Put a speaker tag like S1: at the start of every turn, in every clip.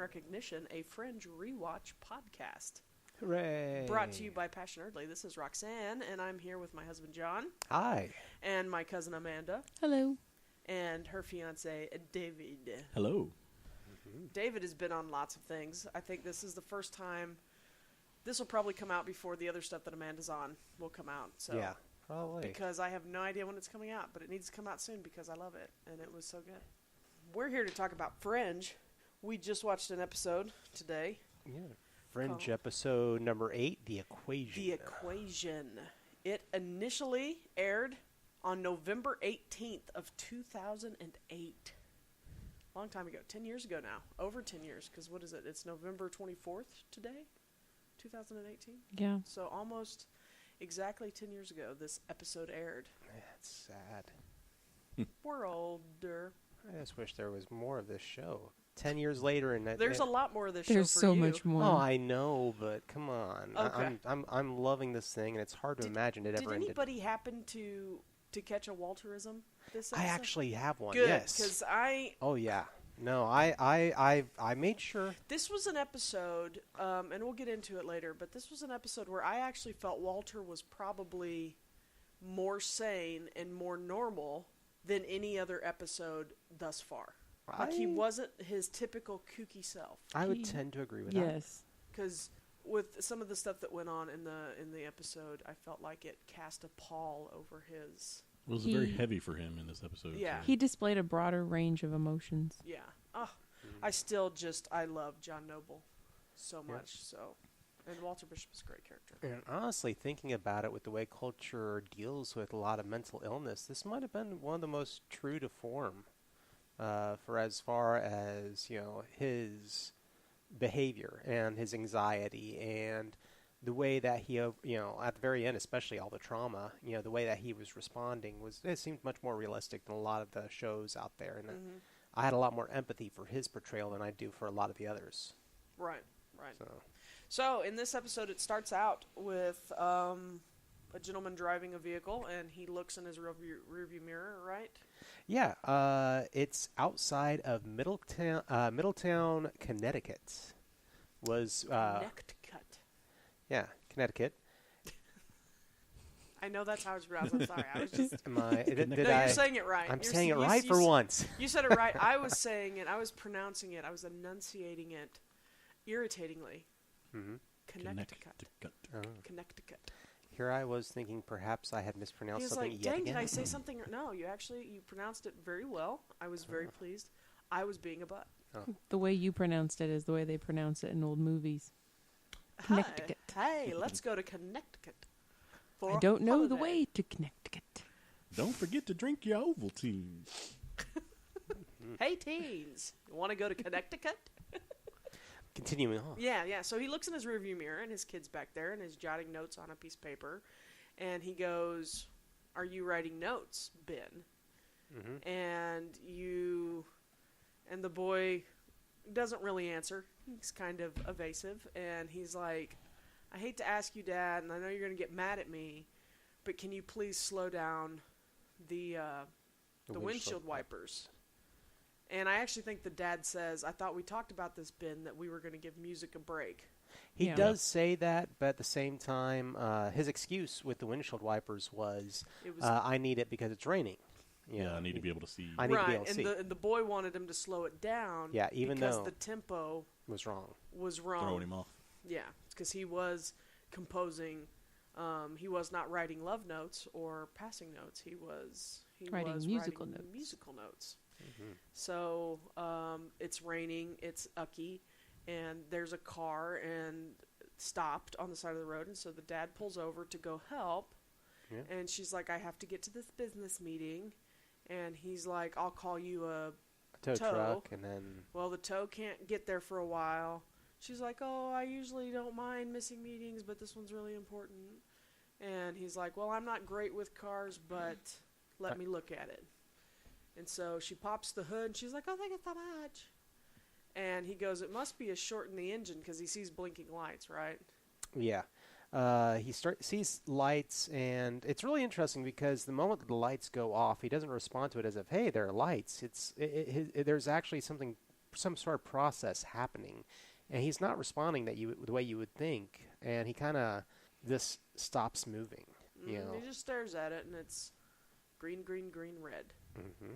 S1: recognition, a Fringe Rewatch podcast.
S2: Hooray!
S1: Brought to you by Passionerdly. This is Roxanne, and I'm here with my husband, John.
S2: Hi.
S1: And my cousin, Amanda.
S3: Hello.
S1: And her fiancé, David.
S4: Hello.
S1: David has been on lots of things. I think this is the first time. This will probably come out before the other stuff that Amanda's on will come out. So
S2: Yeah, probably.
S1: Because I have no idea when it's coming out, but it needs to come out soon because I love it, and it was so good. We're here to talk about Fringe. We just watched an episode today.
S2: Yeah. Fringe episode number 8, The Equation.
S1: The Equation. It initially aired on November 18th of 2008. Long time ago. 10 years ago now. Over 10 years. Because what is it? It's November 24th today? 2018?
S3: Yeah.
S1: So almost exactly 10 years ago this episode aired.
S2: That's sad.
S1: We're older.
S2: I just wish there was more of this show. 10 years later, and
S1: There's a lot more of this
S3: There's
S1: show for
S3: so
S1: you.
S3: much more.
S2: Oh, I know, but come on.
S1: Okay.
S2: I'm loving this thing, and it's hard to imagine it ever
S1: Did
S2: ended.
S1: anybody happen to catch a Walterism this episode?
S2: I actually have one.
S1: Good,
S2: yes.
S1: because
S2: Oh yeah. No, I made sure.
S1: This was an episode, and we'll get into it later, but this was an episode where I actually felt Walter was probably more sane and more normal than any other episode thus far. Like, he wasn't his typical kooky self.
S2: I would tend to agree with that.
S3: Yes.
S1: Because with some of the stuff that went on in the episode, I felt like it cast a pall over his...
S4: It was very heavy for him in this episode.
S1: Yeah.
S3: He displayed a broader range of emotions.
S1: Yeah. Oh, I love John Noble so much. So, and Walter Bishop is a great character.
S2: And honestly, thinking about it with the way culture deals with a lot of mental illness, this might have been one of the most true to form for as far as, his behavior and his anxiety and the way that he, at the very end, especially all the trauma, the way that he was responding it seemed much more realistic than a lot of the shows out there. And I had a lot more empathy for his portrayal than I do for a lot of the others.
S1: Right. So in this episode, it starts out with a gentleman driving a vehicle, and he looks in his rearview mirror, right?
S2: Yeah, it's outside of Middletown, Connecticut.
S1: Connecticut.
S2: Yeah, Connecticut.
S1: I know that's how it's pronounced. I'm sorry. I was just...
S2: You're
S1: saying it right.
S2: I'm saying it right for once.
S1: You said it right. I was saying it. I was pronouncing it. I was enunciating it irritatingly.
S2: Mm-hmm.
S1: Connecticut.
S2: Oh.
S1: Connecticut.
S2: Here I was thinking perhaps I had mispronounced something
S1: like,
S2: yet
S1: dang,
S2: again.
S1: did I say something? No, you pronounced it very well. I was very pleased. I was being a butt.
S2: Oh.
S3: The way you pronounced it is the way they pronounce it in old movies. Connecticut.
S1: Hey, let's go to Connecticut.
S3: I don't know the way to Connecticut.
S4: Don't forget to drink your Ovaltine.
S1: Hey, teens. You want to go to Connecticut?
S2: Continuing on.
S1: Yeah. So he looks in his rearview mirror, and his kid's back there, and he's jotting notes on a piece of paper. And he goes, "Are you writing notes, Ben?"
S2: Mm-hmm.
S1: And the boy doesn't really answer. He's kind of evasive, and he's like, "I hate to ask you, Dad, and I know you're going to get mad at me, but can you please slow down the windshield wipers?" And I actually think the dad says, "I thought we talked about this, Ben, that we were going to give music a break."
S2: He does say that, but at the same time, his excuse with the windshield wipers was I need it because it's raining.
S4: I need to be able to see.
S2: I need to be able to see.
S1: And the boy wanted him to slow it down.
S2: Yeah, even
S1: because
S2: though
S1: the tempo
S2: was wrong.
S4: Throwing him off.
S1: Yeah, because he was composing. He was not writing love notes or passing notes. He was
S3: writing musical
S1: notes.
S2: Mm-hmm.
S1: So it's raining. It's ucky, and there's a car and stopped on the side of the road, and so the dad pulls over to go help. Yeah. And she's like, "I have to get to this business meeting," and he's like, "I'll call you a
S2: tow truck," and then
S1: the tow can't get there for a while. She's like, "Oh, I usually don't mind missing meetings, but this one's really important." And he's like, "Well, I'm not great with cars, but let me look at it." And so she pops the hood, and she's like, "Oh, thank you so much." And he goes, "It must be a short in the engine," because he sees blinking lights, right?
S2: Yeah. He sees lights, and it's really interesting because the moment that the lights go off, he doesn't respond to it as if, "Hey, there are lights." There's actually something some sort of process happening, and he's not responding the way you would think, and he kind of just stops moving. You know,
S1: he just stares at it, and it's green, green, green, red.
S2: Mm-hmm.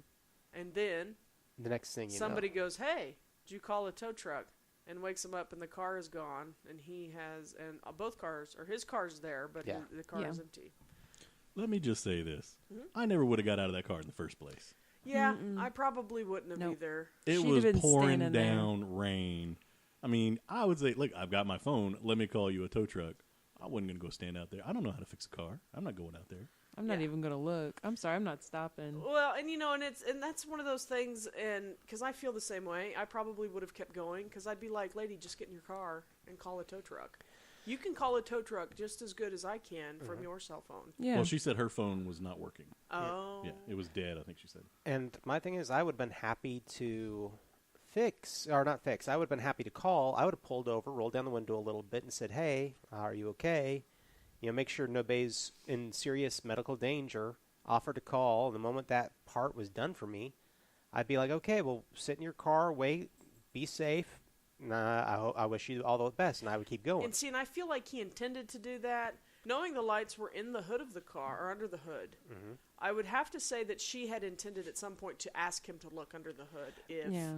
S1: And then
S2: the next thing
S1: somebody goes, "Hey, did you call a tow truck?" And wakes him up, and the car is gone, and both cars, or his car's there, but the car is empty.
S4: Let me just say this: I never would have got out of that car in the first place.
S1: Yeah, I probably wouldn't have either.
S4: It was pouring down rain. I mean, I would say, look, I've got my phone. Let me call you a tow truck. I wasn't going to go stand out there. I don't know how to fix a car. I'm not going out there.
S3: I'm not even going to look. I'm sorry, I'm not stopping.
S1: Well, and and that's one of those things, and because I feel the same way, I probably would have kept going, because I'd be like, lady, just get in your car and call a tow truck. You can call a tow truck just as good as I can from your cell phone.
S3: Yeah.
S4: Well, she said her phone was not working.
S1: Oh.
S4: Yeah, it was dead, I think she said.
S2: And my thing is, I would have been happy to I would have been happy to call. I would have pulled over, rolled down the window a little bit, and said, hey, are you okay? Make sure nobody's in serious medical danger. Offered to call. And the moment that part was done for me, I'd be like, okay, well, sit in your car, wait, be safe. I wish you all the best, and I would keep going.
S1: And I feel like he intended to do that. Knowing the lights were in the hood of the car, or under the hood, I would have to say that she had intended at some point to ask him to look under the hood.
S3: Yeah.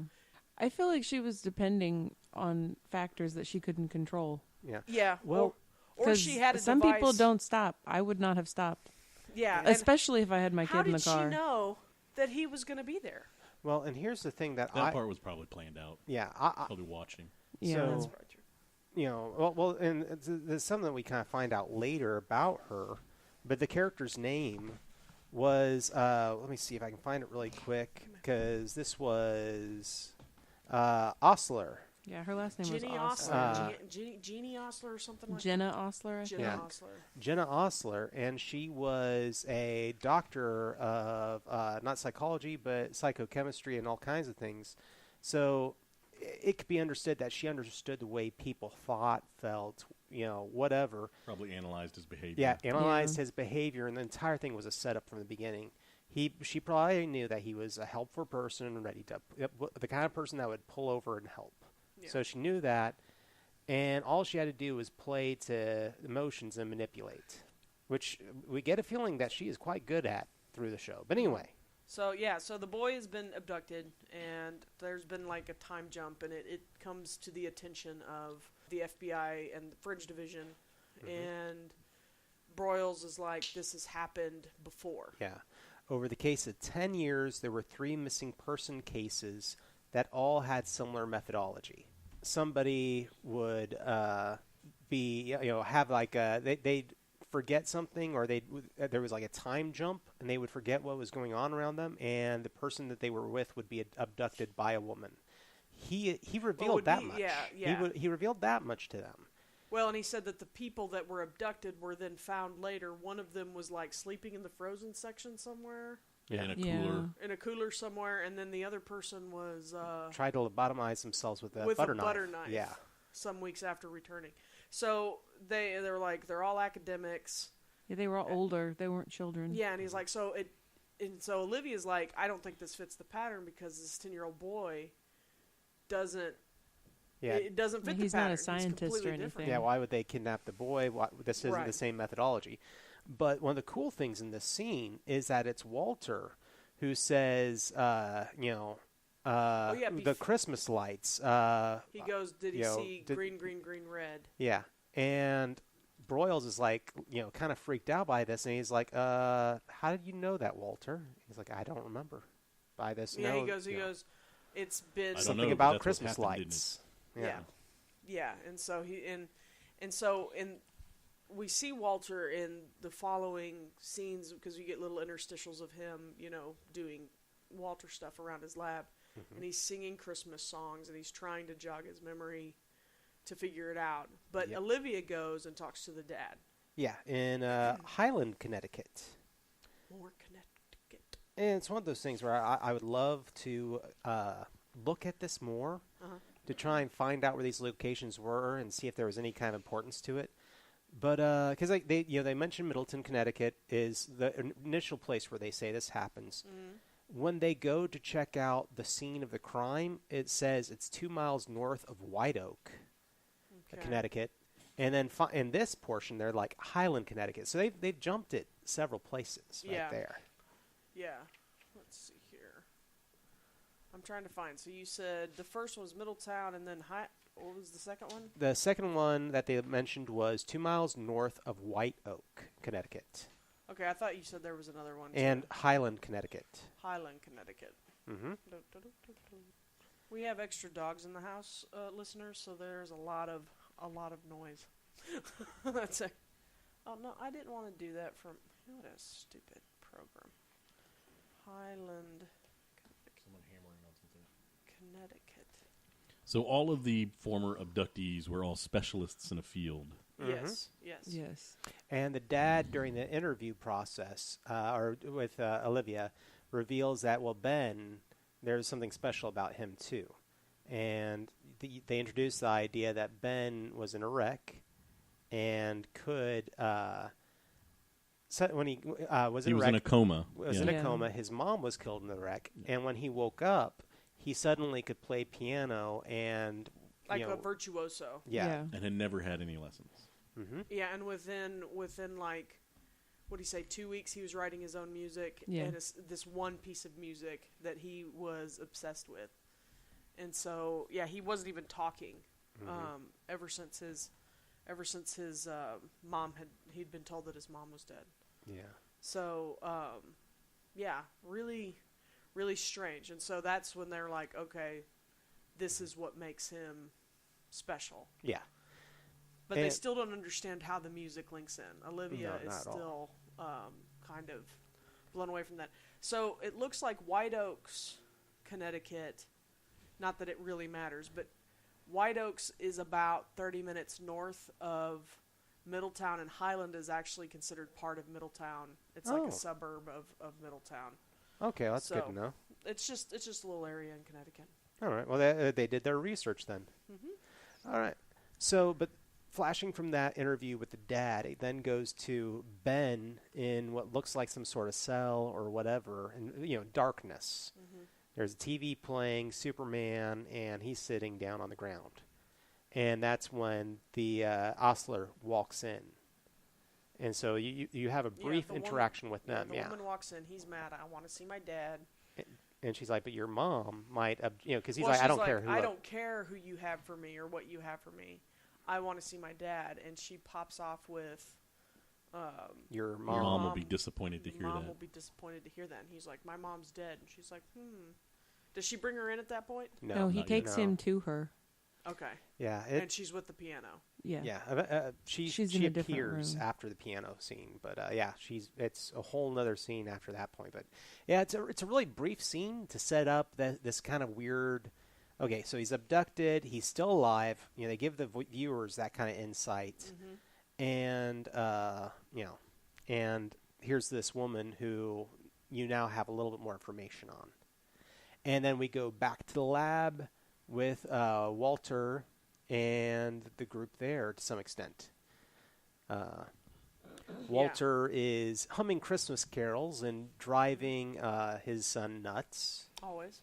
S3: I feel like she was depending on factors that she couldn't control.
S2: Yeah.
S1: Yeah.
S2: Well,
S1: or she had a
S3: some
S1: device.
S3: people don't stop. I would not have stopped.
S1: Yeah.
S3: Especially if I had my kid in the car.
S1: How did she know that he was going to be there?
S2: Well, and here's the thing that
S4: part was probably planned out.
S2: Yeah.
S4: Probably watching.
S3: Yeah.
S2: So,
S1: that's probably true.
S2: Well, and there's something that we kind of find out later about her, but the character's name was, let me see if I can find it really quick, because this was Osler.
S3: Yeah, her last name
S1: Jenny
S3: was
S1: Osler. Jeannie Osler or something like
S3: Jenna Osler, I think.
S1: Jenna Osler.
S2: Jenna Osler, and she was a doctor of not psychology, but psychochemistry and all kinds of things. So it could be understood that she understood the way people thought, felt, whatever.
S4: Probably analyzed his behavior.
S2: Yeah, analyzed his behavior, and the entire thing was a setup from the beginning. She probably knew that he was a helpful person, ready to the kind of person that would pull over and help. Yeah. So she knew that, and all she had to do was play to emotions and manipulate, which we get a feeling that she is quite good at through the show. But anyway.
S1: So the boy has been abducted, and there's been like a time jump, and it comes to the attention of the FBI and the Fringe Division, and Broyles is like, this has happened before.
S2: Yeah. Over the case of 10 years, there were 3 missing person cases that all had similar methodology. Somebody would have like they'd forget something, or there was like a time jump, and they would forget what was going on around them, and the person that they were with would be abducted by a woman. He revealed that much.
S1: Yeah.
S2: He revealed that much to them.
S1: Well, and he said that the people that were abducted were then found later. One of them was like sleeping in the frozen section somewhere.
S4: Yeah, in a cooler.
S1: In a cooler somewhere, and then the other person was
S2: tried to lobotomize themselves with a butter knife. Yeah.
S1: Some weeks after returning. So they're like, they're all academics.
S3: Yeah, they were all older. They weren't children.
S1: Yeah, and he's like, so Olivia's like, I don't think this fits the pattern, because this 10-year-old boy doesn't. Yeah, it doesn't fit the pattern.
S3: He's not a scientist or anything.
S1: Different.
S2: Yeah, why would they kidnap the boy? This isn't the same methodology. But one of the cool things in this scene is that it's Walter who says, the Christmas lights.
S1: He goes, did he see green, green, green, red?
S2: Yeah. And Broyles is like, kind of freaked out by this. And he's like, how did you know that, Walter? He's like, I don't remember by this.
S1: Yeah, he goes, it's been
S2: something about Christmas lights.
S1: Yeah. And so we see Walter in the following scenes, because you get little interstitials of him, doing Walter stuff around his lab, and he's singing Christmas songs, and he's trying to jog his memory to figure it out. But Olivia goes and talks to the dad.
S2: Yeah, in Highland, Connecticut.
S1: More Connecticut.
S2: And it's one of those things where I would love to look at this more, to try and find out where these locations were and see if there was any kind of importance to it. But because they mentioned Middleton, Connecticut is the initial place where they say this happens. when they go to check out the scene of the crime, it says it's 2 miles north of White Oak, Connecticut. And then in this portion, they're like Highland, Connecticut. So they've jumped it several places right there.
S1: Yeah. Let's see here. I'm trying to find. So you said the first one was Middletown, and then what was the second one?
S2: The second one that they mentioned was 2 miles north of White Oak, Connecticut.
S1: Okay, I thought you said there was another one.
S2: And Highland, Connecticut.
S1: Highland, Connecticut.
S2: Mm-hmm.
S1: We have extra dogs in the house, listeners, so there's a lot of noise. That's it. Oh no, I didn't want to do that from. What a stupid program. Highland,
S4: Someone hammering on something.
S1: Connecticut.
S4: So all of the former abductees were all specialists in a field.
S2: Mm-hmm.
S3: Yes.
S2: And the dad, during the interview process, or with Olivia, reveals that, well, Ben, there's something special about him, too. And they introduced the idea that Ben was in a wreck and could, when he was in a wreck,
S4: in a coma.
S2: Was in a coma. His mom was killed in the wreck. And when he woke up, he suddenly could play piano and...
S1: Like a virtuoso.
S2: Yeah.
S4: And had never had any lessons.
S2: Mm-hmm.
S1: Yeah, and within like, what do you say, 2 weeks he was writing his own music, and this one piece of music that he was obsessed with. And so, yeah, he wasn't even talking ever since his mom he'd been told that his mom was dead.
S2: Yeah.
S1: So, yeah, really, really strange. And so that's when they're like, okay, this is what makes him special.
S2: Yeah.
S1: But they still don't understand how the music links in. Olivia is still kind of blown away from that. So it looks like White Oaks, Connecticut, not that it really matters, but White Oaks is about 30 minutes north of Middletown, and Highland is actually considered part of Middletown. It's like a suburb of Middletown.
S2: Okay, well, that's good to know.
S1: It's just a little area in Connecticut.
S2: All right. Well, they did their research then.
S1: Mm-hmm.
S2: All right. So, but flashing from that interview with the dad, it then goes to Ben in what looks like some sort of cell or whatever, and darkness.
S1: Mm-hmm.
S2: There's a TV playing, Superman, and he's sitting down on the ground. And that's when the ostler walks in. And so you have a brief interaction with them.
S1: The woman walks in. He's mad. I want to see my dad.
S2: And she's like, but your mom might, because he's like, I don't care who.
S1: I don't care who you have for me or what you have for me. I want to see my dad. And she pops off with,
S2: your mom.
S4: Your mom will be disappointed to hear that.
S1: Mom will be disappointed to hear that. And he's like, my mom's dead. And she's like, Does she bring her in at that point?
S3: No, he takes him to her.
S1: Okay.
S2: Yeah.
S1: And she's with the piano.
S3: Yeah.
S2: Yeah. She
S3: in a different
S2: appears
S3: room
S2: after the piano scene, but it's a whole nother scene after that point. But yeah, it's a really brief scene to set up this kind of weird. Okay, so he's abducted. He's still alive. They give the viewers that kind of insight, and and here's this woman who you now have a little bit more information on, and then we go back to the lab with Walter and the group there to some extent. Walter is humming Christmas carols and driving his son nuts.
S1: Always.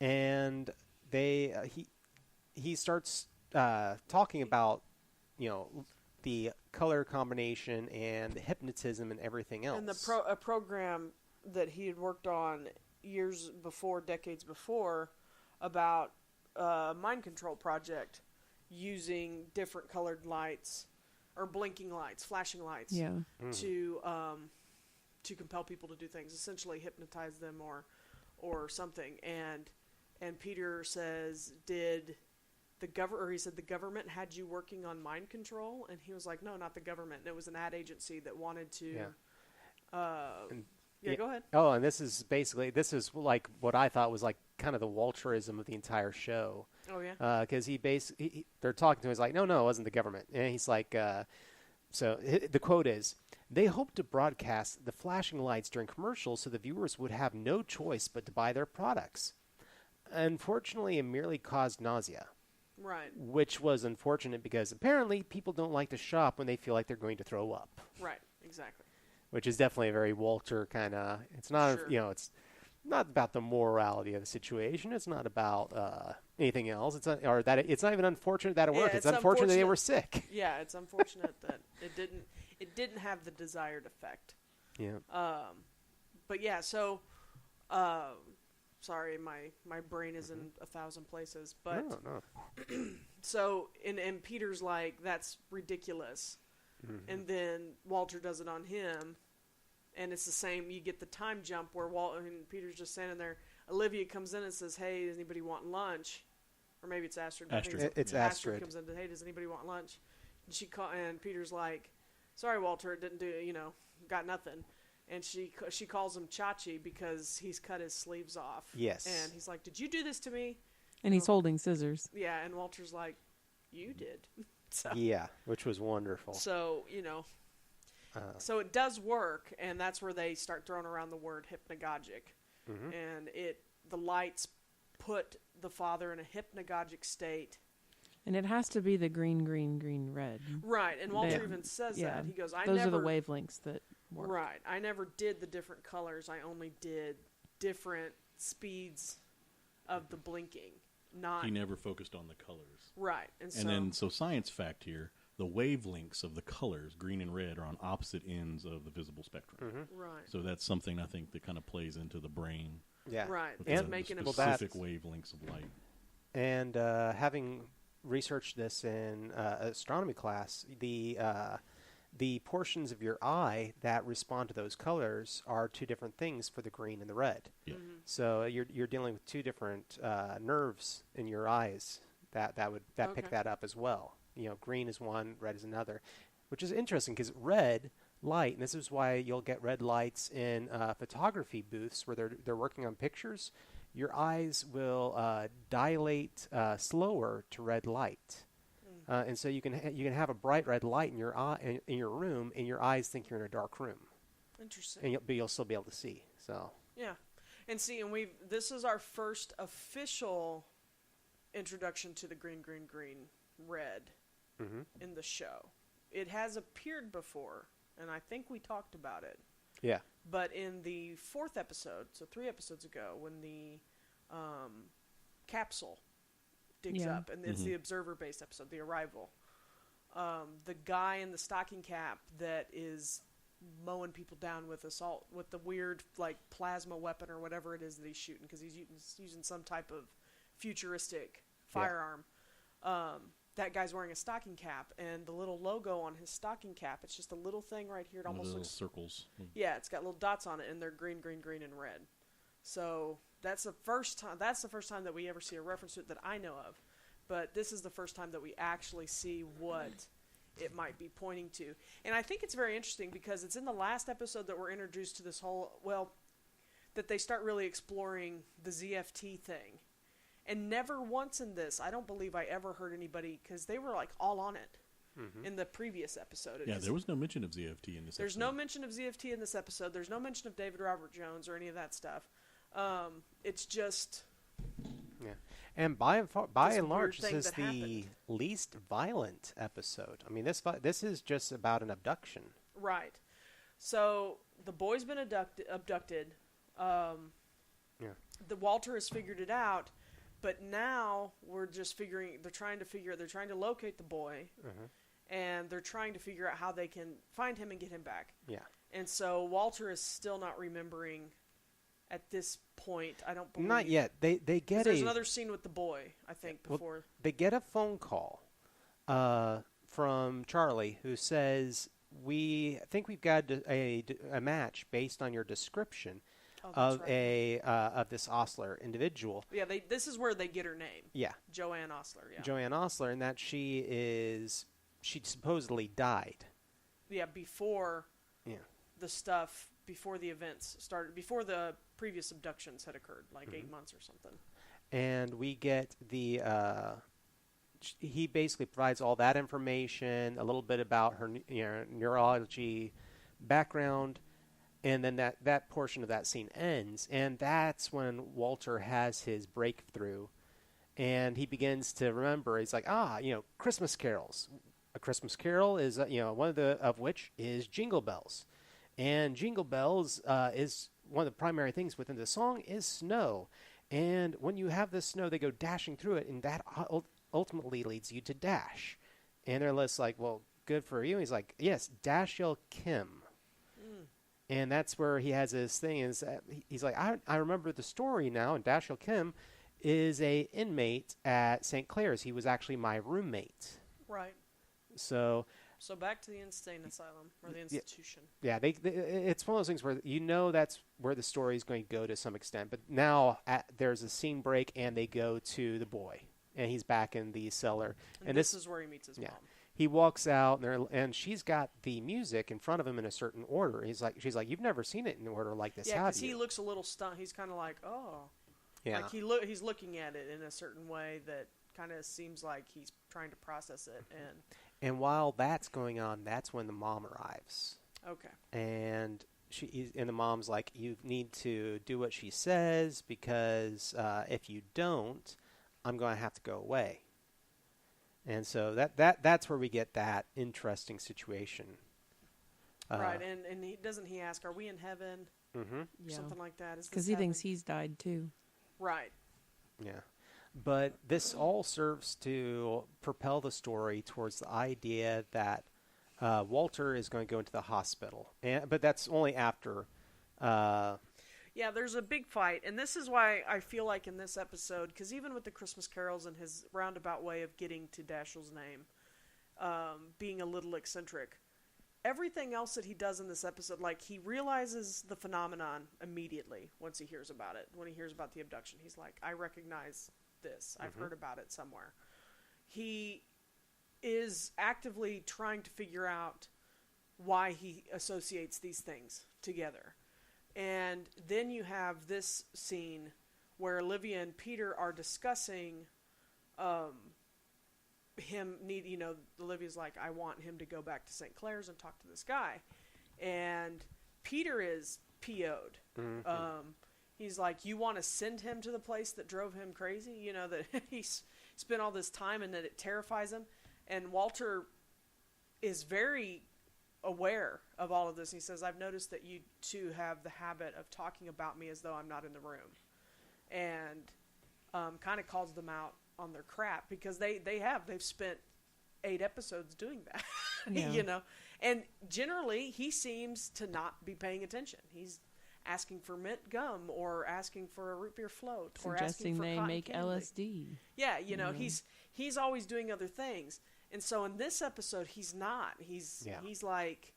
S2: And he starts talking about the color combination and the hypnotism and everything else.
S1: And a program that he had worked on years before, decades before, about a mind control project using different colored lights or blinking lights, flashing lights, to compel people to do things, essentially hypnotize them or something. And Peter says, "Did the government had you working on mind control?" And he was like, "No, not the government. It was an ad agency that wanted to." Go ahead.
S2: Oh, and this is like what I thought was like kind of the Walterism of the entire show.
S1: Oh yeah.
S2: Because they're talking to him. He's like, no, it wasn't the government. And he's like, so the quote is, "They hope to broadcast the flashing lights during commercials so the viewers would have no choice but to buy their products. Unfortunately, it merely caused nausea."
S1: Right.
S2: Which was unfortunate because apparently people don't like to shop when they feel like they're going to throw up.
S1: Right. Exactly.
S2: Which is definitely a very Walter kind of. It's not,
S1: Sure.
S2: not about the morality of the situation. It's not about anything else. It's not, or that it's not even unfortunate that it worked. It's unfortunate that they were sick.
S1: Yeah, it's unfortunate that it didn't have the desired effect.
S2: Yeah.
S1: But yeah, so sorry, my brain is in 1,000 places. But
S2: No.
S1: so and Peter's like, that's ridiculous. And then Walter does it on him. And it's the same. You get the time jump where Peter's just standing there. Olivia comes in and says, "Hey, does anybody want lunch?" Or maybe it's Astrid.
S2: It's Astrid.
S1: Comes in and says, "Hey, does anybody want lunch?" And and Peter's like, "Sorry, Walter, it didn't do. Got nothing." And she calls him Chachi because he's cut his sleeves off.
S2: Yes.
S1: And he's like, "Did you do this to me?"
S3: And he's holding scissors.
S1: Yeah. And Walter's like, "You did." So,
S2: yeah, which was wonderful.
S1: So so it does work, and that's where they start throwing around the word hypnagogic. And the lights put the father in a hypnagogic state.
S3: And it has to be the green, green, green, red.
S1: Right, and Walter even says that. He goes,
S3: those are the wavelengths that work.
S1: Right, I never did the different colors. I only did different speeds of the blinking.
S4: He never focused on the colors.
S1: Right.
S4: So science fact here, the wavelengths of the colors, green and red, are on opposite ends of the visible spectrum.
S1: Right.
S4: So that's something I think that kind of plays into the brain.
S2: Yeah.
S1: Right.
S4: And making specific wavelengths of light.
S2: And having researched this in astronomy class, the portions of your eye that respond to those colors are two different things for the green and the red.
S4: Yeah.
S2: So you're dealing with two different nerves in your eyes that pick that up as well. Green is one, red is another, which is interesting because red light, and this is why you'll get red lights in photography booths where they're working on pictures. Your eyes will dilate slower to red light. And so you can have a bright red light in your eye in your room, and your eyes think you're in a dark room.
S1: Interesting.
S2: And you'll still be able to see. So
S1: yeah, and see, and this is our first official introduction to the green, green, green, red in the show. It has appeared before, and I think we talked about it.
S2: Yeah.
S1: But in the 4th episode, so 3 episodes ago, when the capsule digs up, and it's the observer-based episode, The Arrival. The guy in the stocking cap that is mowing people down with the weird plasma weapon or whatever it is that he's shooting, because he's using some type of futuristic firearm. That guy's wearing a stocking cap, and the little logo on his stocking cap, it's just a little thing right here. It almost looks
S4: circles.
S1: Yeah, it's got little dots on it, and they're green, green, green, and red. So that's the first time that we ever see a reference to it that I know of. But this is the first time that we actually see what it might be pointing to. And I think it's very interesting because it's in the last episode that we're introduced to this whole, that they start really exploring the ZFT thing. And never once in this, I don't believe I ever heard anybody, because they were all on it in the previous episode.
S4: There was no mention of ZFT in this
S1: There's
S4: episode.
S1: no mention of ZFT in this episode. There's no mention of David Robert Jones or any of that stuff. It's just...
S2: Yeah. And by and large, this is the least violent episode. I mean, this is just about an abduction.
S1: Right. So the boy's been abducted. The Walter has figured it out, but now we're just they're trying to locate the boy, and they're trying to figure out how they can find him and get him back.
S2: Yeah.
S1: And so Walter is still not remembering at this point, I don't believe.
S2: Not yet. They get
S1: there's another scene with the boy, I think, before.
S2: They get a phone call from Charlie, who says, "We think we've got a match based on your description of this Osler individual."
S1: Yeah, this is where they get her name.
S2: Yeah,
S1: Joanne Osler. Yeah,
S2: Joanne Osler, and that she supposedly died.
S1: Yeah, before the stuff, before the events started, before the previous abductions had occurred, 8 months or something.
S2: And we get he basically provides all that information, a little bit about her neurology background, and then that portion of that scene ends, and that's when Walter has his breakthrough, and he begins to remember. He's like, Christmas carols. A Christmas Carol is one of which is Jingle Bells, and Jingle Bells is one of the primary things within the song is snow. And when you have this snow, they go dashing through it, and that ultimately leads you to Dash. And they're less like, well, good for you. He's like, yes, Dashiell Kim. And that's where he has his thing. Is he's like, I remember the story now, and Dashiell Kim is a inmate at St. Clair's. He was actually my roommate.
S1: Right.
S2: So
S1: back to the insane asylum, or the institution.
S2: Yeah, it's one of those things where you know that's where the story is going to go to some extent. But now there's a scene break, and they go to the boy, and he's back in the cellar.
S1: And this is where he meets his mom.
S2: He walks out, and she's got the music in front of him in a certain order. She's like, you've never seen it in order like this, have you?
S1: Yeah, because he looks a little stunned. He's kind of like, oh. Yeah. Like he's looking at it in a certain way that kind of seems like he's trying to process it.
S2: And while that's going on, that's when the mom arrives.
S1: Okay.
S2: And the mom's like, you need to do what she says, because if you don't, I'm going to have to go away. And so that's where we get that interesting situation.
S1: Right, and doesn't he ask, are we in heaven?
S2: Mm-hmm.
S3: Yeah.
S1: Something like that.
S3: Because he thinks he's died too.
S1: Right.
S2: Yeah. But this all serves to propel the story towards the idea that Walter is going to go into the hospital. But that's only after...
S1: Yeah, there's a big fight, and this is why I feel like in this episode, because even with the Christmas carols and his roundabout way of getting to Dashiell's name, being a little eccentric, everything else that he does in this episode, like he realizes the phenomenon immediately once he hears about it. When he hears about the abduction, he's like, I recognize this. I've heard about it somewhere. He is actively trying to figure out why he associates these things together. And then you have this scene where Olivia and Peter are discussing Olivia's like, I want him to go back to St. Clair's and talk to this guy. And Peter is PO'd. Mm-hmm. He's like, you want to send him to the place that drove him crazy? That he's spent all this time and that it terrifies him. And Walter is very aware of all of this. He says, I've noticed that you two have the habit of talking about me as though I'm not in the room. And kind of calls them out on their crap, because they've spent 8 episodes doing that.
S3: Yeah.
S1: And generally he seems to not be paying attention. He's asking for mint gum, or asking for a root beer float, or asking for
S3: they
S1: cotton
S3: make
S1: candy.
S3: LSD.
S1: Yeah, he's always doing other things. And so in this episode, he's not. He's like,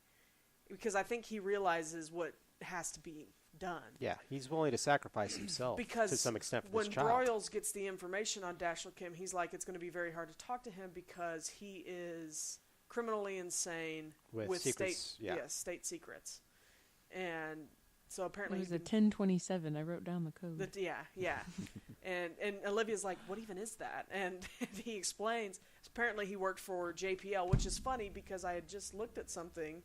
S1: because I think he realizes what has to be done.
S2: Yeah, he's willing to sacrifice himself to some extent for this child.
S1: When Broyles gets the information on Dashiell Kim, he's like, it's going to be very hard to talk to him because he is criminally insane with
S2: secrets,
S1: state secrets. And so apparently...
S3: It was a 1027. I wrote down the code.
S1: Yeah. and Olivia's like, what even is that? And he explains, apparently he worked for JPL, which is funny because I had just looked at something.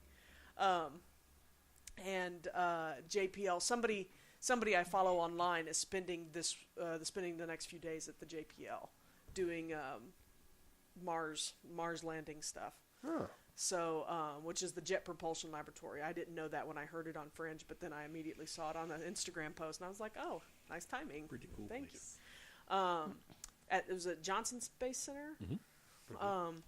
S1: And JPL, somebody I follow online is spending the next few days at the JPL doing Mars landing stuff.
S2: Huh.
S1: So, which is the Jet Propulsion Laboratory. I didn't know that when I heard it on Fringe, but then I immediately saw it on an Instagram post, and I was like, "Oh, nice timing!
S4: Pretty cool.
S1: Thank you." It was at Johnson Space Center.
S4: Mm-hmm.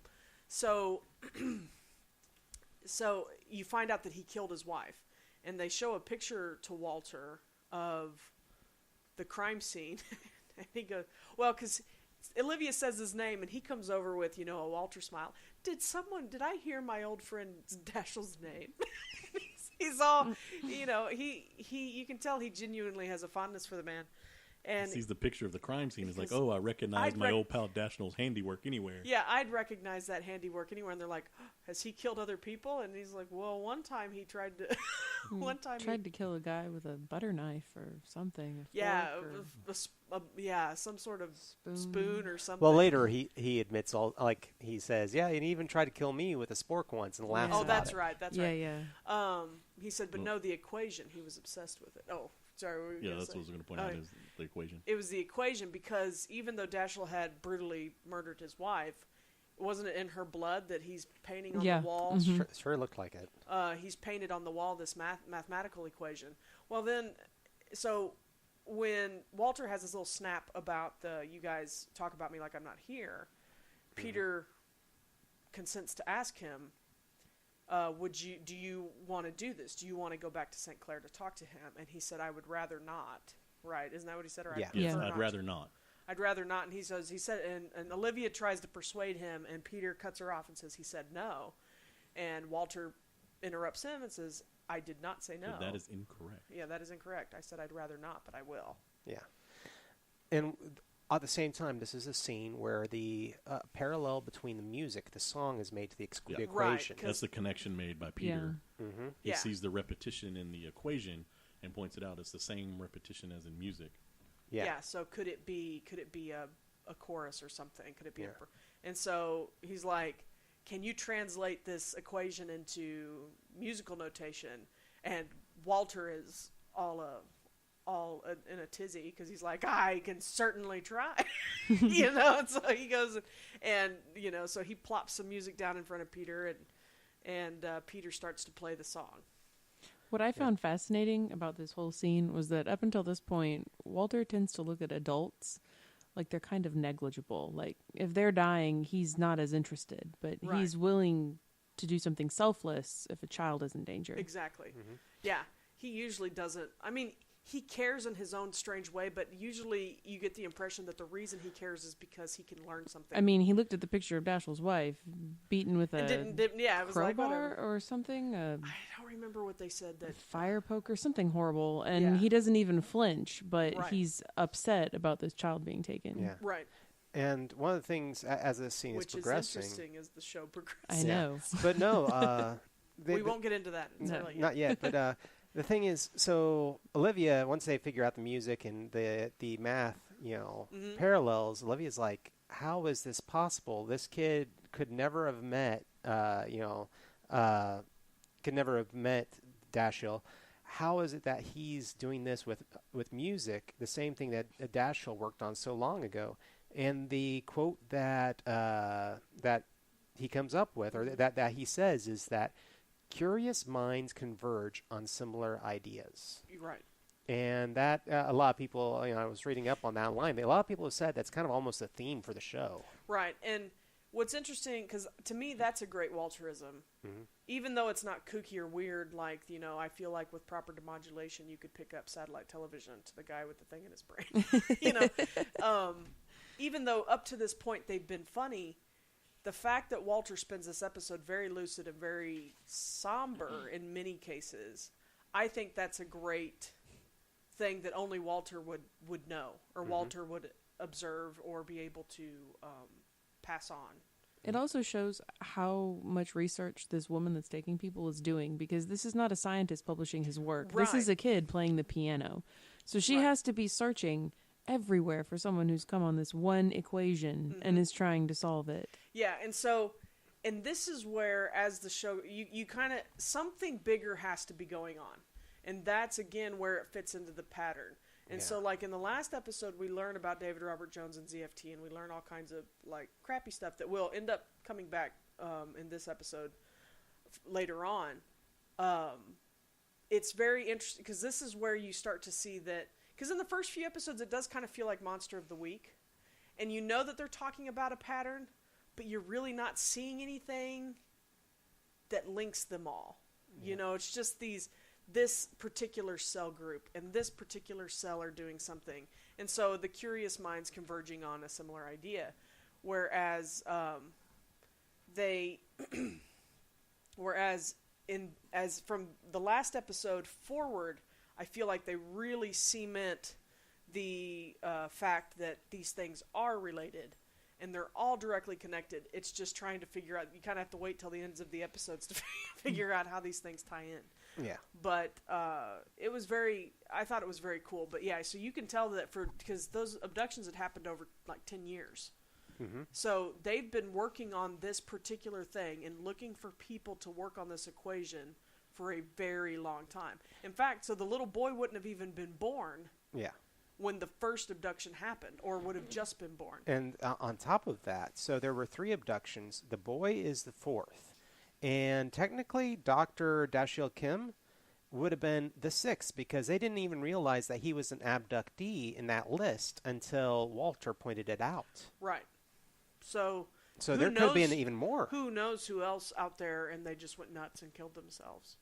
S1: So you find out that he killed his wife, and they show a picture to Walter of the crime scene, and he goes, "Well, because." Olivia says his name, and he comes over with, a Walter smile. Did I hear my old friend Dashiell's name? He's all, you can tell he genuinely has a fondness for the man. And
S4: sees the picture of the crime scene. He's like, oh, I recognize my old pal Dashiell's handiwork anywhere.
S1: Yeah, I'd recognize that handiwork anywhere. And they're like, oh, has he killed other people? And he's like, well, one time he tried to...
S3: tried to kill a guy with a butter knife or something.
S1: Some sort of spoon or something.
S2: Well, later he admits he says, yeah, and he even tried to kill me with a spork once and laughs about it.
S1: That's right. That's right.
S3: Yeah.
S1: He said, but no, the equation. He was obsessed with it. Oh, sorry. What were you
S4: that's what I was going to point out is the equation.
S1: It was the equation because even though Dashiell had brutally murdered his wife, wasn't it in her blood that he's painting on
S3: Yeah.
S1: the wall?
S3: Mhm.
S2: Sure looked like it.
S1: He's painted on the wall this mathematical equation. Well, then, so when Walter has this little snap about you guys talk about me like I'm not here, Peter consents to ask him, do you want to do this? Do you want to go back to St. Clair to talk to him? And he said, I would rather not. Right? Isn't that what he said? Or
S2: Yeah.
S4: Yes,
S1: prefer
S4: I'd rather not.
S1: I'd rather not. And he said, and Olivia tries to persuade him, and Peter cuts her off and says, he said no. And Walter interrupts him and says, I did not say no.
S4: That is incorrect.
S1: Yeah, that is incorrect. I said I'd rather not, but I will.
S2: Yeah. And at the same time, this is a scene where the parallel between the music, the song, is made to the
S4: Yeah.
S2: the
S1: Right,
S2: equation.
S1: 'cause-
S4: That's the connection made by Peter.
S2: Mm-hmm.
S4: He
S1: Yeah.
S4: sees the repetition in the equation and points it out as the same repetition as in music.
S2: Yeah.
S1: So could it be a chorus or something? Could it be
S2: Yeah.
S1: and so he's like, can you translate this equation into musical notation? And Walter is all in a tizzy because he's like, I can certainly try. And so he goes and so he plops some music down in front of Peter, and Peter starts to play the song.
S3: What I found fascinating about this whole scene was that up until this point, Walter tends to look at adults like they're kind of negligible. Like, if they're dying, he's not as interested, but
S1: Right.
S3: he's willing to do something selfless if a child is in danger.
S1: Exactly. Yeah, he usually doesn't. I mean, he cares in his own strange way, but usually you get the impression that the reason he cares is because he can learn something.
S3: I mean, he looked at the picture of Dashiell's wife beaten with
S1: and
S3: a
S1: didn't yeah, it was like
S3: crowbar
S1: whatever.
S3: or something, a
S1: I don't remember what they said that.
S3: fire poker, something horrible, and
S1: Yeah.
S3: he doesn't even flinch, but
S1: Right.
S3: he's upset about this child being taken.
S2: Yeah.
S1: Right,
S2: And one of the things, as this scene
S1: which
S2: is
S1: is
S2: progressing...
S1: interesting as the show progresses.
S3: I
S2: Yeah.
S3: know.
S2: But no,
S1: We won't get into that.
S3: No.
S1: Early yet.
S2: not yet. But the thing is, so Olivia, once they figure out the music and the math, parallels, Olivia's like, how is this possible? This kid could never have met, Dashiell. How is it that he's doing this with music, the same thing that Dashiell worked on so long ago? And the quote that he comes up with, or that he says, is that curious minds converge on similar ideas.
S1: Right.
S2: And that a lot of people, I was reading up on that online. A lot of people have said that's kind of almost a theme for the show.
S1: Right. And what's interesting, because to me that's a great Walterism, even though it's not kooky or weird. Like I feel like with proper demodulation, you could pick up satellite television to the guy with the thing in his brain. Even though up to this point they've been funny, the fact that Walter spends this episode very lucid and very somber in many cases, I think that's a great thing that only Walter would know, or Walter would observe or be able to pass on.
S3: It also shows how much research this woman that's taking people is doing, because this is not a scientist publishing his work.
S1: Right.
S3: This is a kid playing the piano. So she has to be searching everywhere for someone who's come on this one equation and is trying to solve it.
S1: Yeah, and this is where, as the show, you kind of, something bigger has to be going on. And that's, again, where it fits into the pattern. And so, like, in the last episode, we learn about David Robert Jones and ZFT, and we learn all kinds of, like, crappy stuff that will end up coming back in this episode later on. It's very interesting, because this is where you start to see that, because in the first few episodes, it does kind of feel like Monster of the Week. And you know that they're talking about a pattern, but you're really not seeing anything that links them all. Yeah. It's just this particular cell group and this particular cell are doing something. And so the curious minds converging on a similar idea. Whereas as from the last episode forward, I feel like they really cement the fact that these things are related and they're all directly connected. It's just trying to figure out, you kind of have to wait till the ends of the episodes to figure out how these things tie in.
S2: Yeah.
S1: But I thought it was very cool. But yeah, so you can tell that because those abductions had happened over like 10 years. So they've been working on this particular thing and looking for people to work on this equation for a very long time. In fact, so the little boy wouldn't have even been born.
S2: Yeah.
S1: when the first abduction happened, or would have just been born.
S2: And on top of that, so there were 3 abductions. The boy is the 4th. And technically, Dr. Dashiell Kim would have been the 6th, because they didn't even realize that he was an abductee in that list until Walter pointed it out.
S1: Right. So
S2: there could have been even more.
S1: Who knows who else out there, and they just went nuts and killed themselves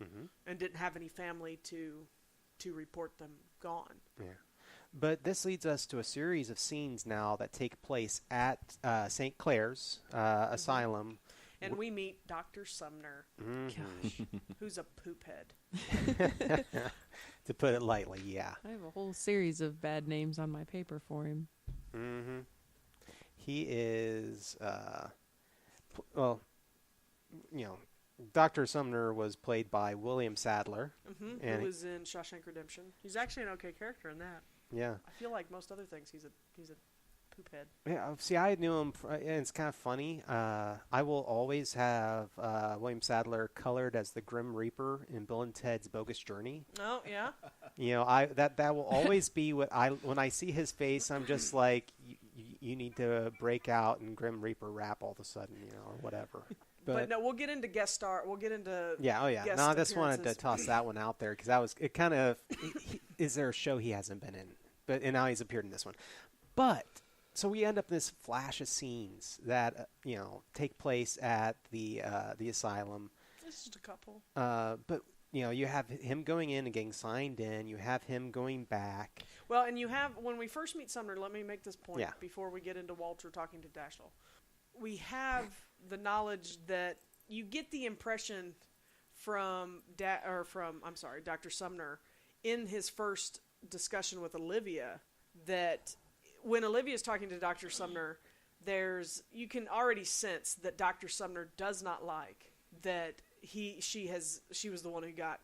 S1: and didn't have any family to report them gone.
S2: Yeah. But this leads us to a series of scenes now that take place at St. Clair's Asylum.
S1: And we meet Dr. Sumner,
S3: Gosh.
S1: who's a poop head.
S2: To put it lightly, yeah.
S3: I have a whole series of bad names on my paper for him.
S2: Mm-hmm. He is, Dr. Sumner was played by William Sadler.
S1: Who was in Shawshank Redemption. He's actually an okay character in that.
S2: Yeah.
S1: I feel like most other things, he's a poop head.
S2: Yeah, see, I knew him, and it's kind of funny. I will always have William Sadler colored as the Grim Reaper in Bill and Ted's Bogus Journey.
S1: Oh, yeah?
S2: You know, that will always be when I see his face, I'm just like, you need to break out and Grim Reaper rap all of a sudden, or whatever.
S1: But no, we'll get into guest star. We'll get into
S2: yeah, oh yeah.
S1: guest
S2: No, I just wanted to
S1: appearances.
S2: toss that one out there because it kind of is there a show he hasn't been in, and now he's appeared in this one. But so we end up in this flash of scenes that take place at the asylum.
S1: It's just a couple.
S2: But you have him going in and getting signed in. You have him going back.
S1: Well, and you have when we first meet Sumner. Let me make this point
S2: Yeah.
S1: before we get into Walter talking to Dashiell. We have the knowledge that you get the impression from Dr. Sumner in his first discussion with Olivia that when Olivia's talking to Dr. Sumner, you can already sense that Dr. Sumner does not like that she was the one who got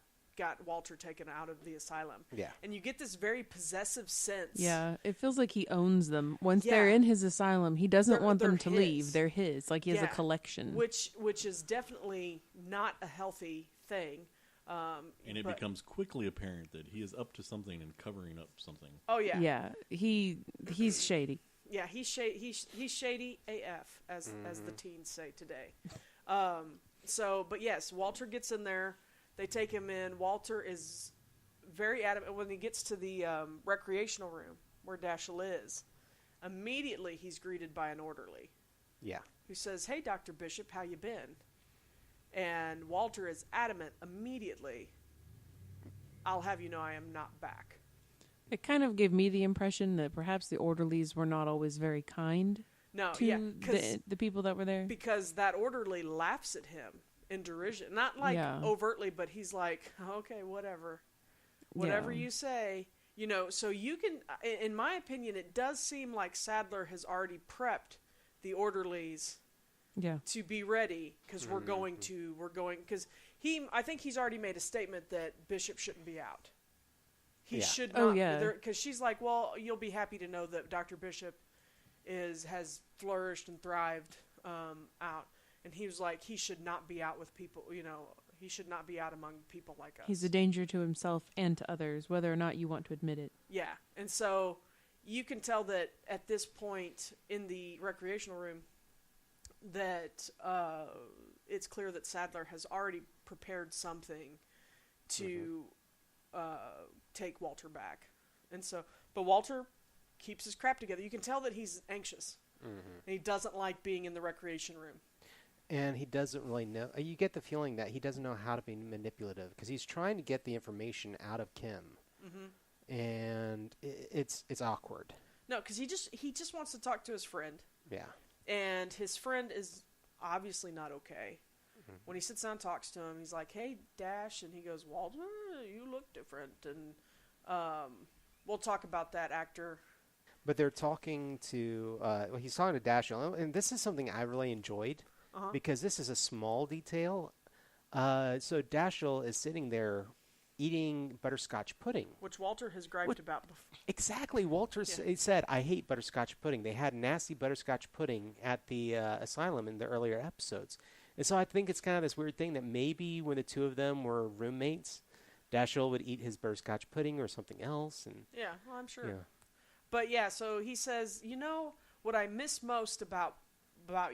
S1: Walter taken out of the asylum.
S2: Yeah.
S1: And you get this very possessive sense.
S3: Yeah, it feels like he owns them. Once
S1: Yeah.
S3: they're in his asylum, he doesn't want them to
S1: they're
S3: leave.
S1: his.
S3: They're his. Like he has a
S1: Yeah.
S3: collection.
S1: Which is definitely not a healthy thing.
S4: And it becomes quickly apparent that he is up to something and covering up something.
S1: Oh yeah.
S3: Yeah, he's shady.
S1: Yeah, he's shady AF as the teens say today. But yes, Walter gets in there. They take him in. Walter is very adamant when he gets to the recreational room where Dashiell is. Immediately, he's greeted by an orderly.
S2: Yeah.
S1: Who says, "Hey, Dr. Bishop, how you been?" And Walter is adamant immediately. "I'll have you know I am not back."
S3: It kind of gave me the impression that perhaps the orderlies were not always very kind to the people that were there.
S1: Because that orderly laughs at him in derision. Not overtly, but he's like, "Okay, whatever you say." So you can, in my opinion, it does seem like Sadler has already prepped the orderlies to be ready because we're going, because I think he's already made a statement that Bishop shouldn't be out. He should not. Because she's like, "Well, you'll be happy to know that Dr. Bishop has flourished and thrived out." And he was like, he should not be out with people, he should not be out among people like us.
S3: He's a danger to himself and to others, whether or not you want to admit it.
S1: Yeah. And so you can tell that at this point in the recreational room that it's clear that Sadler has already prepared something to take Walter back. And so, but Walter keeps his crap together. You can tell that he's anxious. And he doesn't like being in the recreation room.
S2: And he doesn't really know. You get the feeling that he doesn't know how to be manipulative because he's trying to get the information out of Kim, and it's awkward.
S1: No, because he just wants to talk to his friend.
S2: Yeah.
S1: And his friend is obviously not okay. When he sits down and talks to him, he's like, "Hey, Dash," and he goes, "Walter, you look different." And we'll talk about that actor.
S2: But they're talking to. He's talking to Dashiell, and this is something I really enjoyed. Because this is a small detail. So Dashiell is sitting there eating butterscotch pudding.
S1: Which Walter has griped about before.
S2: Exactly. Walter said, "I hate butterscotch pudding." They had nasty butterscotch pudding at the asylum in the earlier episodes. And so I think it's kind of this weird thing that maybe when the two of them were roommates, Dashiell would eat his butterscotch pudding or something else. And
S1: yeah, well, I'm sure. But yeah, so he says, you know, what I miss most about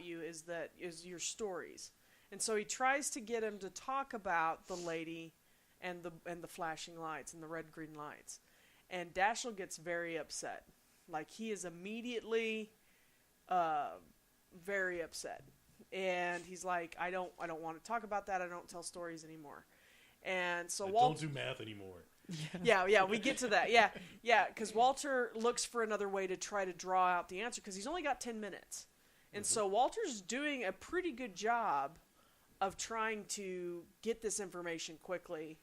S1: you is your stories. And so he tries to get him to talk about the lady and the flashing lights and the red green lights. And Dashiell gets very upset. Like, he is immediately very upset. And he's like, I don't want to talk about that. I don't tell stories anymore. And so
S4: Don't do math anymore.
S1: Yeah, we get to that. Yeah, because Walter looks for another way to try to draw out the answer because he's only got 10 minutes. And so Walter's doing a pretty good job of trying to get this information quickly.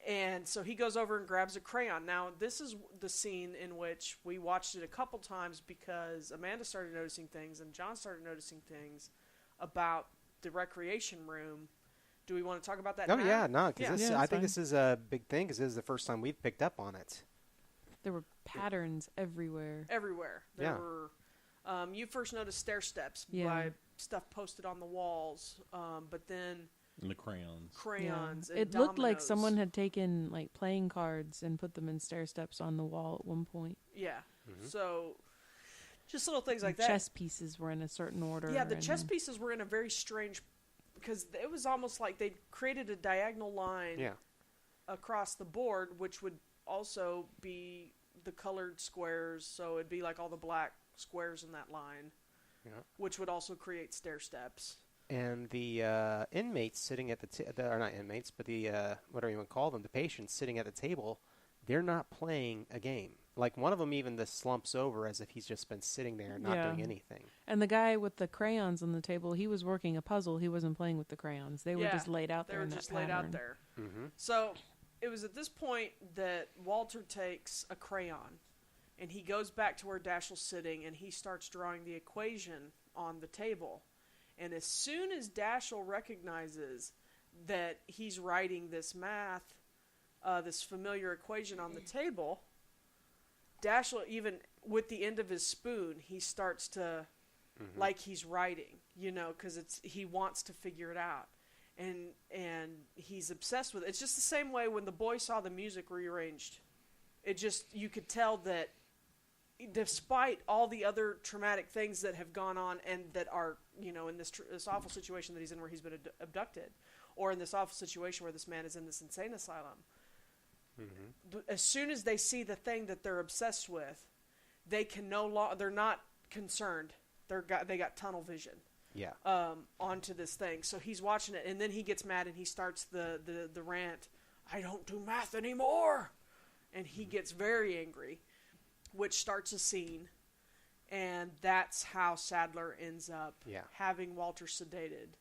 S1: And so he goes over and grabs a crayon. Now, this is the scene in which we watched it a couple times because Amanda started noticing things and John started noticing things about the recreation room. Do we want to talk about that now?
S2: Yeah, no, because I think
S3: fine.
S2: this is a big thing because this is the first time we've picked up on it.
S3: There were patterns everywhere.
S1: There were. You first noticed stair steps by stuff posted on the walls, but then
S4: And the crayons.
S1: crayons.
S3: Yeah.
S1: And
S3: It looked like
S1: dominoes.
S3: someone had taken like playing cards and put them in stair steps on the wall at one point.
S1: Yeah.
S2: Mm-hmm.
S1: So just little things like
S3: And
S1: that.
S3: chess pieces were in a certain order.
S1: Yeah, the
S3: and-
S1: chess pieces were in a very strange, because it was almost like they created a diagonal line across the board, which would also be the colored squares. So it'd be like all the black squares in that line, which would also create stair steps.
S2: And the inmates sitting at or not inmates, but the whatever you want to call them, the patients sitting at the table, they're not playing a game. Like one of them even slumps over as if he's just been sitting there and not doing anything.
S3: And the guy with the crayons on the table, he was working a puzzle. He wasn't playing with the crayons. They were just laid out there.
S1: They were
S3: in
S1: just
S3: that
S1: laid out
S3: pattern.
S1: there.
S2: Mm-hmm.
S1: So it was at this point that Walter takes a crayon and he goes back to where Dashiell's sitting and he starts drawing the equation on the table. And as soon as Dashiell recognizes that he's writing this math, this familiar equation on the table, Dashiell, even with the end of his spoon, he starts to, like he's writing, because he wants to figure it out. And he's obsessed with it. It's just the same way when the boy saw the music rearranged. You could tell that despite all the other traumatic things that have gone on and that are, in this awful situation that he's in where he's been abducted, or in this awful situation where this man is in this insane asylum, as soon as they see the thing that they're obsessed with, they can they're not concerned. They got tunnel vision.
S2: Yeah.
S1: Onto this thing. So he's watching it, and then he gets mad and he starts the rant, I don't do math anymore! And he gets very angry, which starts a scene, and that's how Sadler ends up having Walter sedated.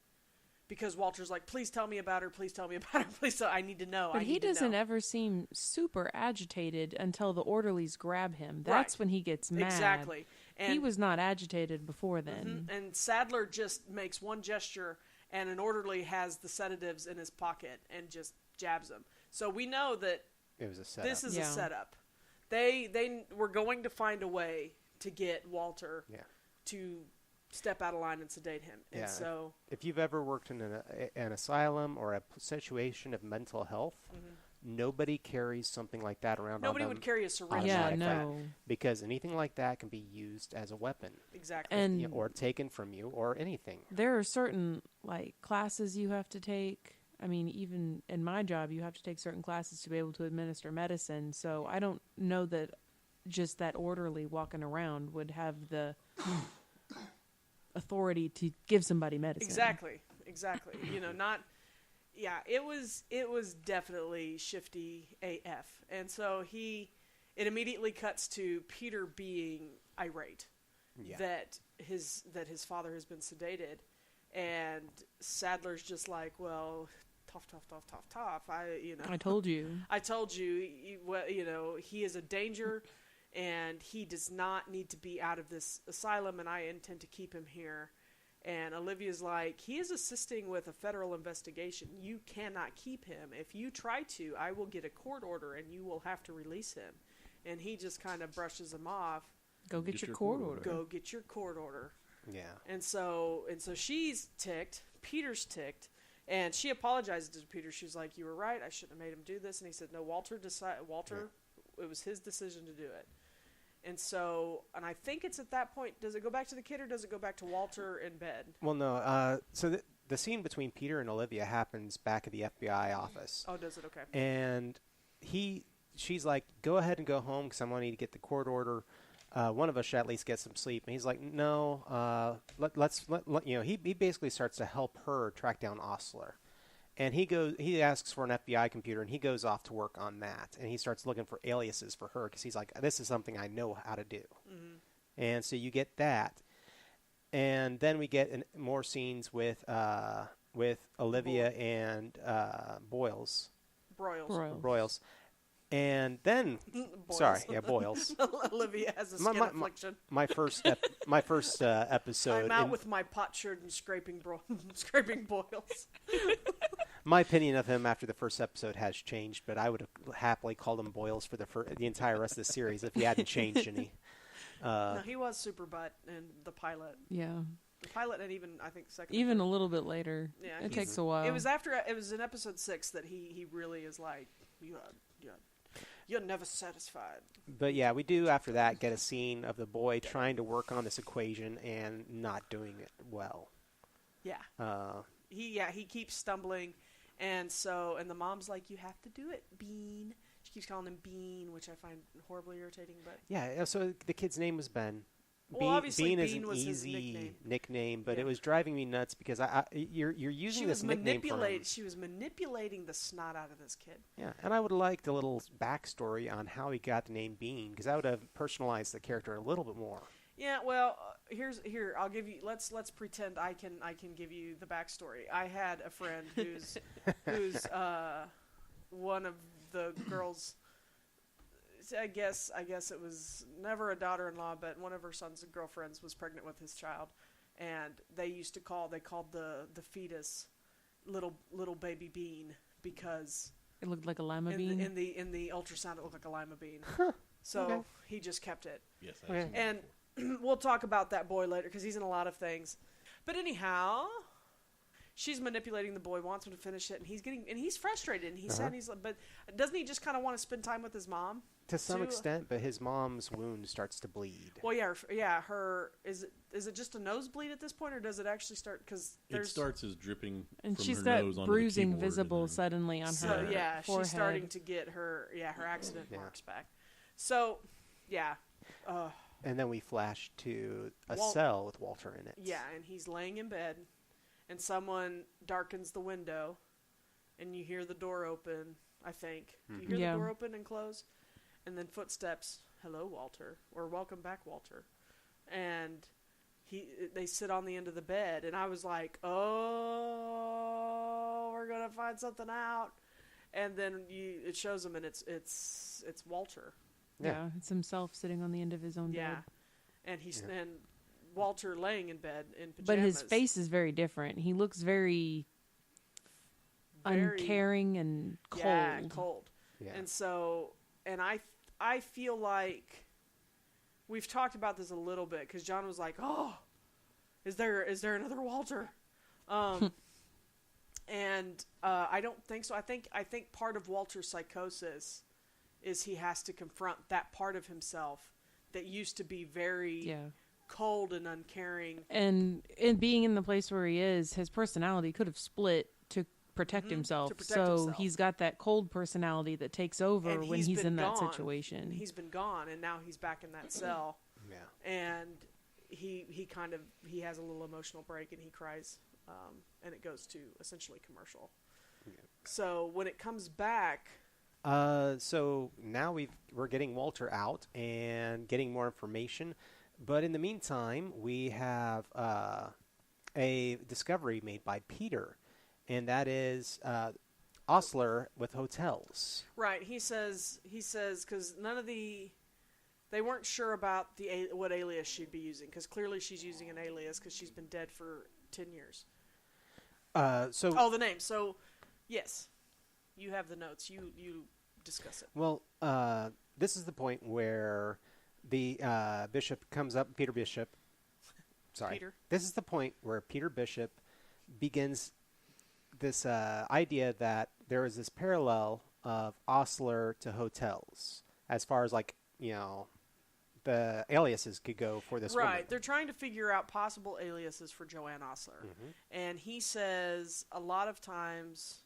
S1: Because Walter's like, please tell me about her, please tell me about her, please tell I need to know.
S3: But he doesn't ever seem super agitated until the orderlies grab him. That's when he gets mad.
S1: Exactly. And
S3: he was not agitated before then.
S1: And Sadler just makes one gesture, and an orderly has the sedatives in his pocket and just jabs him. So we know that
S2: it was a setup.
S1: This is a setup. They were going to find a way to get Walter to step out of line and sedate him. And so
S2: if you've ever worked in an asylum or a situation of mental health, nobody carries something like that around.
S1: Nobody would carry a syringe.
S3: Yeah, no.
S2: Because anything like that can be used as a weapon.
S1: Exactly.
S3: And
S2: or taken from you or anything.
S3: There are certain classes you have to take. I mean, even in my job, you have to take certain classes to be able to administer medicine. So I don't know that just that orderly walking around would have the authority to give somebody medicine.
S1: Exactly. It was definitely shifty AF. And so it immediately cuts to Peter being irate that his father has been sedated, and Sadler's just like, well, tough.
S3: I told you.
S1: He is a danger, and he does not need to be out of this asylum, and I intend to keep him here. And Olivia's like, he is assisting with a federal investigation. You cannot keep him. If you try to, I will get a court order, and you will have to release him. And he just kind of brushes him off.
S3: Go get your court order.
S1: Go get your court order.
S2: Yeah.
S1: And so she's ticked. Peter's ticked. And she apologizes to Peter. She's like, you were right. I shouldn't have made him do this. And he said, no, Walter, it was his decision to do it. And so, and I think it's at that point, does it go back to the kid or does it go back to Walter in bed?
S2: Well, no. So the scene between Peter and Olivia happens back at the FBI office.
S1: Oh, does it? Okay.
S2: And she's like, go ahead and go home because I'm going to need to get the court order. One of us should at least get some sleep. And he's like, no, let's he basically starts to help her track down Osler. And he asks for an FBI computer, and he goes off to work on that. And he starts looking for aliases for her because he's like, this is something I know how to do. Mm-hmm. And so you get that. And then we get more scenes with Olivia and Broyles. And then, Boyles.
S1: Olivia has a skin affliction.
S2: My first episode.
S1: I'm out with my potsherd and scraping boils.
S2: My opinion of him after the first episode has changed, but I would have happily called him Boyles for the entire rest of the series if he hadn't changed any.
S1: No, he was super butt in the pilot.
S3: Yeah.
S1: The pilot, and even I think second.
S3: Even a little bit later. Yeah, it takes a while.
S1: It was in episode 6 that he really is like, you're never satisfied.
S2: But yeah, we do after that get a scene of the boy trying to work on this equation and not doing it well.
S1: Yeah. He keeps stumbling, and the mom's like, you have to do it, Bean. She keeps calling him Bean, which I find horribly irritating. But
S2: yeah, so the kid's name was Ben.
S1: Well, obviously
S2: Bean is an
S1: was
S2: easy
S1: his
S2: nickname, but it was driving me nuts because you're using this nickname for him.
S1: She was manipulating the snot out of this kid.
S2: Yeah, and I would have liked a little backstory on how he got the name Bean because I would have personalized the character a little bit more.
S1: Yeah, well, here I'll give you. Let's pretend I can give you the backstory. I had a friend who's one of the girls. I guess it was never a daughter-in-law, but one of her son's girlfriends was pregnant with his child, and they called the fetus little baby Bean because
S3: it looked like a lima bean.
S1: In the ultrasound, it looked like a lima bean. So
S2: okay.
S1: He just kept it.
S4: Yes,
S2: okay.
S1: And we'll talk about that boy later because he's in a lot of things. But anyhow, she's manipulating the boy, wants him to finish it, and he's frustrated. And but doesn't he just kind of want to spend time with his mom?
S2: To some extent, but his mom's wound starts to bleed.
S1: Well, her is it just a nosebleed at this point, or does it actually start? Because
S4: it starts as dripping
S3: and
S4: from
S3: she's
S4: her
S3: got
S4: nose onto
S3: bruising
S4: the keyboard
S3: visible suddenly on her.
S1: So
S3: forehead.
S1: she's starting to get her accident marks back. So
S2: and then we flash to a cell with Walter in it.
S1: Yeah, and he's laying in bed, and someone darkens the window, and you hear the door open. I think you hear the door open and close. And then footsteps, hello, Walter, or welcome back, Walter. And they sit on the end of the bed, and I was like, oh, we're going to find something out. And then it shows them, and it's Walter.
S3: Yeah, it's himself sitting on the end of his own bed.
S1: Yeah, and and Walter laying in bed in pajamas.
S3: But his face is very different. He looks very uncaring and cold.
S1: Yeah, cold.
S2: Yeah.
S1: And so, and I feel like we've talked about this a little bit because John was like, "Oh, is there another Walter?" And I don't think so. I think part of Walter's psychosis is he has to confront that part of himself that used to be very cold and uncaring. And
S3: being in the place where he is, his personality could have split to protect himself. He's got that cold personality that takes over when he's in that situation.
S1: He's been gone, and now he's back in that cell.
S2: Yeah.
S1: And he has a little emotional break, and he cries, and it goes to essentially commercial. Yeah. So when it comes back,
S2: so now we're getting Walter out and getting more information, but in the meantime, we have a discovery made by Peter. And that is Osler with hotels.
S1: Right. He says because they weren't sure about what alias she'd be using because clearly she's using an alias because she's been dead for 10 years. The name. So, yes, you have the notes. You discuss it.
S2: Well, this is the point where the Bishop comes up. Peter Bishop. Sorry.
S1: Peter.
S2: This is the point where Peter Bishop begins this idea that there is this parallel of Osler to hotels as far as the the aliases could go for this woman.
S1: Right. They're trying to figure out possible aliases for Joanne Osler. And he says a lot of times,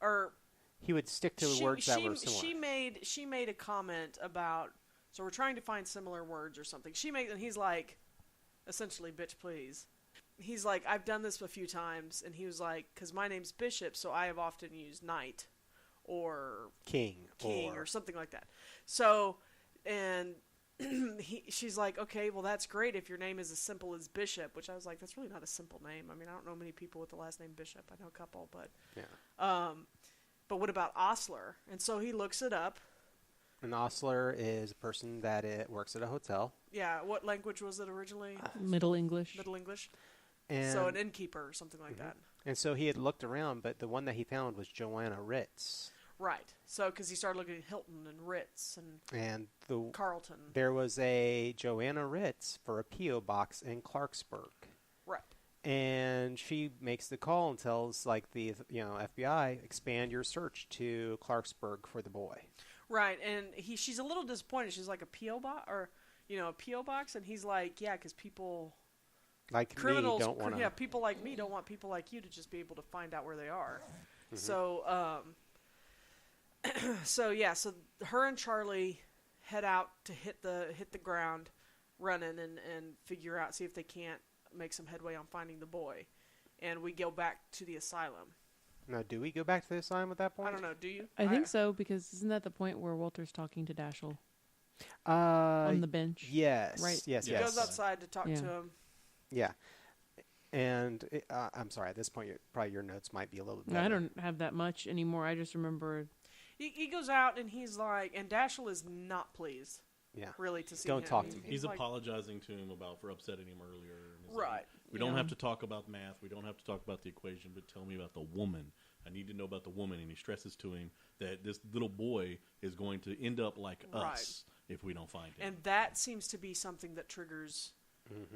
S1: or
S2: he would stick to the words that were similar.
S1: She made a comment about, so we're trying to find similar words or something. And he's like, essentially, bitch, please. He's like, I've done this a few times. And he was like, because my name's Bishop, so I have often used knight or
S2: king
S1: or something like that. So, and she's like, okay, well, that's great if your name is as simple as Bishop, which I was like, that's really not a simple name. I mean, I don't know many people with the last name Bishop. I know a couple, but but what about Osler? And so he looks it up.
S2: An Osler is a person that works at a hotel.
S1: Yeah, what language was it originally?
S3: Middle English.
S1: Middle English.
S2: And
S1: so an innkeeper or something like that.
S2: And so he had looked around, but the one that he found was Joanna Ritz.
S1: Right. So, because he started looking at Hilton and Ritz and Carlton.
S2: There was a Joanna Ritz for a P.O. box in Clarksburg.
S1: Right.
S2: And she makes the call and tells, like, the FBI, expand your search to Clarksburg for the boy.
S1: Right. And she's a little disappointed. She's like, a P.O. box? Or, a P.O. box? And he's like, yeah, because people...
S2: Like
S1: criminals,
S2: me don't want to...
S1: Yeah, people like me don't want people like you to just be able to find out where they are. So, so her and Charlie head out to hit the ground running and figure out, see if they can't make some headway on finding the boy. And we go back to the asylum.
S2: Now, do we go back to the asylum at that point?
S1: I don't know. Do you?
S3: I think so, because isn't that the point where Walter's talking to Dashiell?
S2: On
S3: the bench?
S2: Yes.
S3: Right.
S2: Yes,
S1: he goes outside to talk to him.
S2: Yeah. And I'm sorry, at this point, probably your notes might be a little bit better.
S3: I don't have that much anymore. I just remember...
S1: He goes out and he's like... And Dashiell is not pleased.
S2: Yeah.
S1: Really, to see him.
S2: Don't talk to me.
S4: He's
S1: like,
S4: apologizing to him for upsetting him earlier.
S1: Right.
S4: We don't have to talk about math. We don't have to talk about the equation, but tell me about the woman. I need to know about the woman. And he stresses to him that this little boy is going to end up like us if we don't find him.
S1: And that seems to be something that triggers...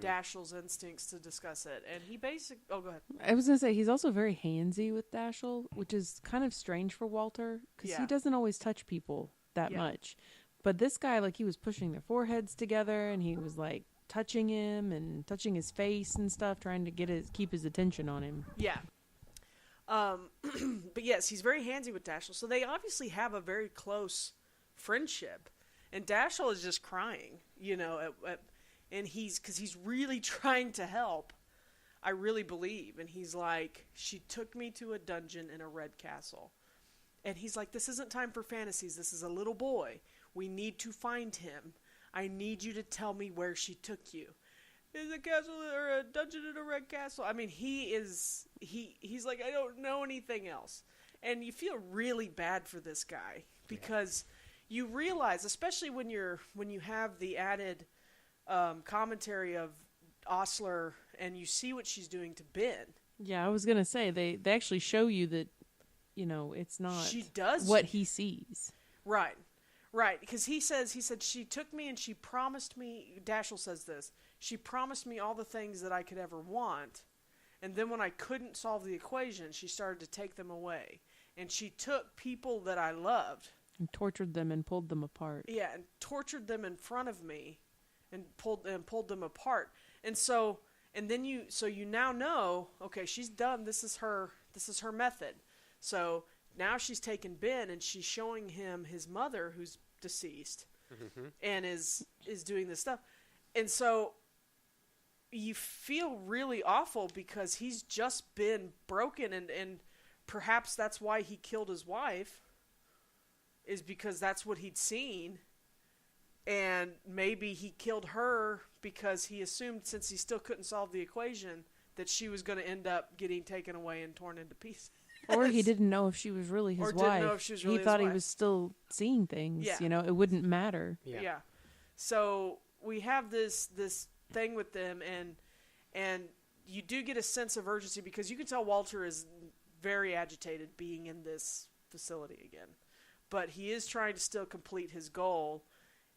S1: Dashiell's instincts to discuss it, and he basically... Oh, go ahead.
S3: I was going to say, he's also very handsy with Dashiell, which is kind of strange for Walter, because he doesn't always touch people that much. But this guy, like, he was pushing their foreheads together, and he was, like, touching him and touching his face and stuff, trying to keep his attention on him.
S1: Yeah. But yes, he's very handsy with Dashiell, so they obviously have a very close friendship, and Dashiell is just crying, and because he's really trying to help, I really believe. And he's like, she took me to a dungeon in a red castle. And he's like, this isn't time for fantasies. This is a little boy. We need to find him. I need you to tell me where she took you. Is a castle or a dungeon in a red castle? I mean, he's like, I don't know anything else. And you feel really bad for this guy because you realize, especially when you have the added commentary of Osler and you see what she's doing to Ben. Yeah,
S3: I was going to say, they actually show you that, it's not what he sees.
S1: Right. Because he said, she took me and she promised me, Dashiell says this, she promised me all the things that I could ever want. And then when I couldn't solve the equation, she started to take them away. And she took people that I loved.
S3: And tortured them and pulled them apart.
S1: Yeah, and tortured them in front of me. And pulled them apart, and so you now know, okay, she's done. This is her method. So now she's taken Ben and she's showing him his mother, who's deceased, and is doing this stuff, and so you feel really awful because he's just been broken, and perhaps that's why he killed his wife, is because that's what he'd seen. And maybe he killed her because he assumed, since he still couldn't solve the equation, that she was going to end up getting taken away and torn into pieces.
S3: Or he didn't know if she was really his wife. He thought he was still seeing things.
S1: Yeah.
S3: It wouldn't matter.
S1: Yeah. So we have this thing with them, and you do get a sense of urgency because you can tell Walter is very agitated being in this facility again. But he is trying to still complete his goal.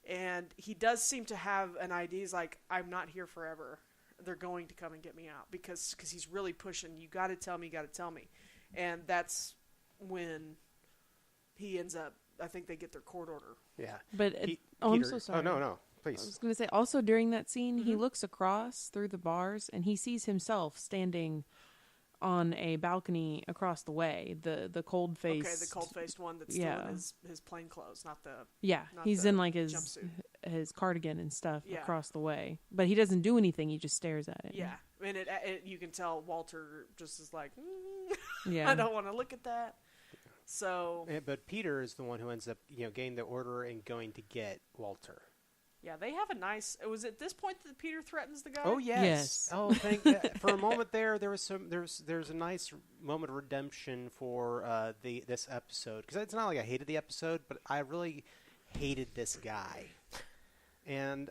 S1: And he does seem to have an idea. He's like, I'm not here forever. They're going to come and get me out. Because he's really pushing, you got to tell me. And that's when he ends up, I think they get their court order.
S2: Yeah.
S3: But, I'm so sorry.
S2: Oh, no.
S3: I was going to say, also during that scene, he looks across through the bars and he sees himself standing on a balcony across the way. The cold-faced...
S1: Okay, the cold-faced one that's still in his plain clothes, not the...
S3: Yeah,
S1: not
S3: he's
S1: the
S3: in like
S1: jumpsuit.
S3: his cardigan and stuff across the way. But he doesn't do anything, he just stares at it.
S1: Yeah, and you can tell Walter just is like,
S3: Yeah.
S1: I don't want to look at that. So...
S2: But Peter is the one who ends up, getting the order and going to get Walter.
S1: Yeah, they have a nice... Was it this point that Peter threatens the guy?
S2: Oh, yes.
S3: Yes.
S2: Oh, for a moment there's a nice moment of redemption for this episode. Because it's not like I hated the episode, but I really hated this guy. And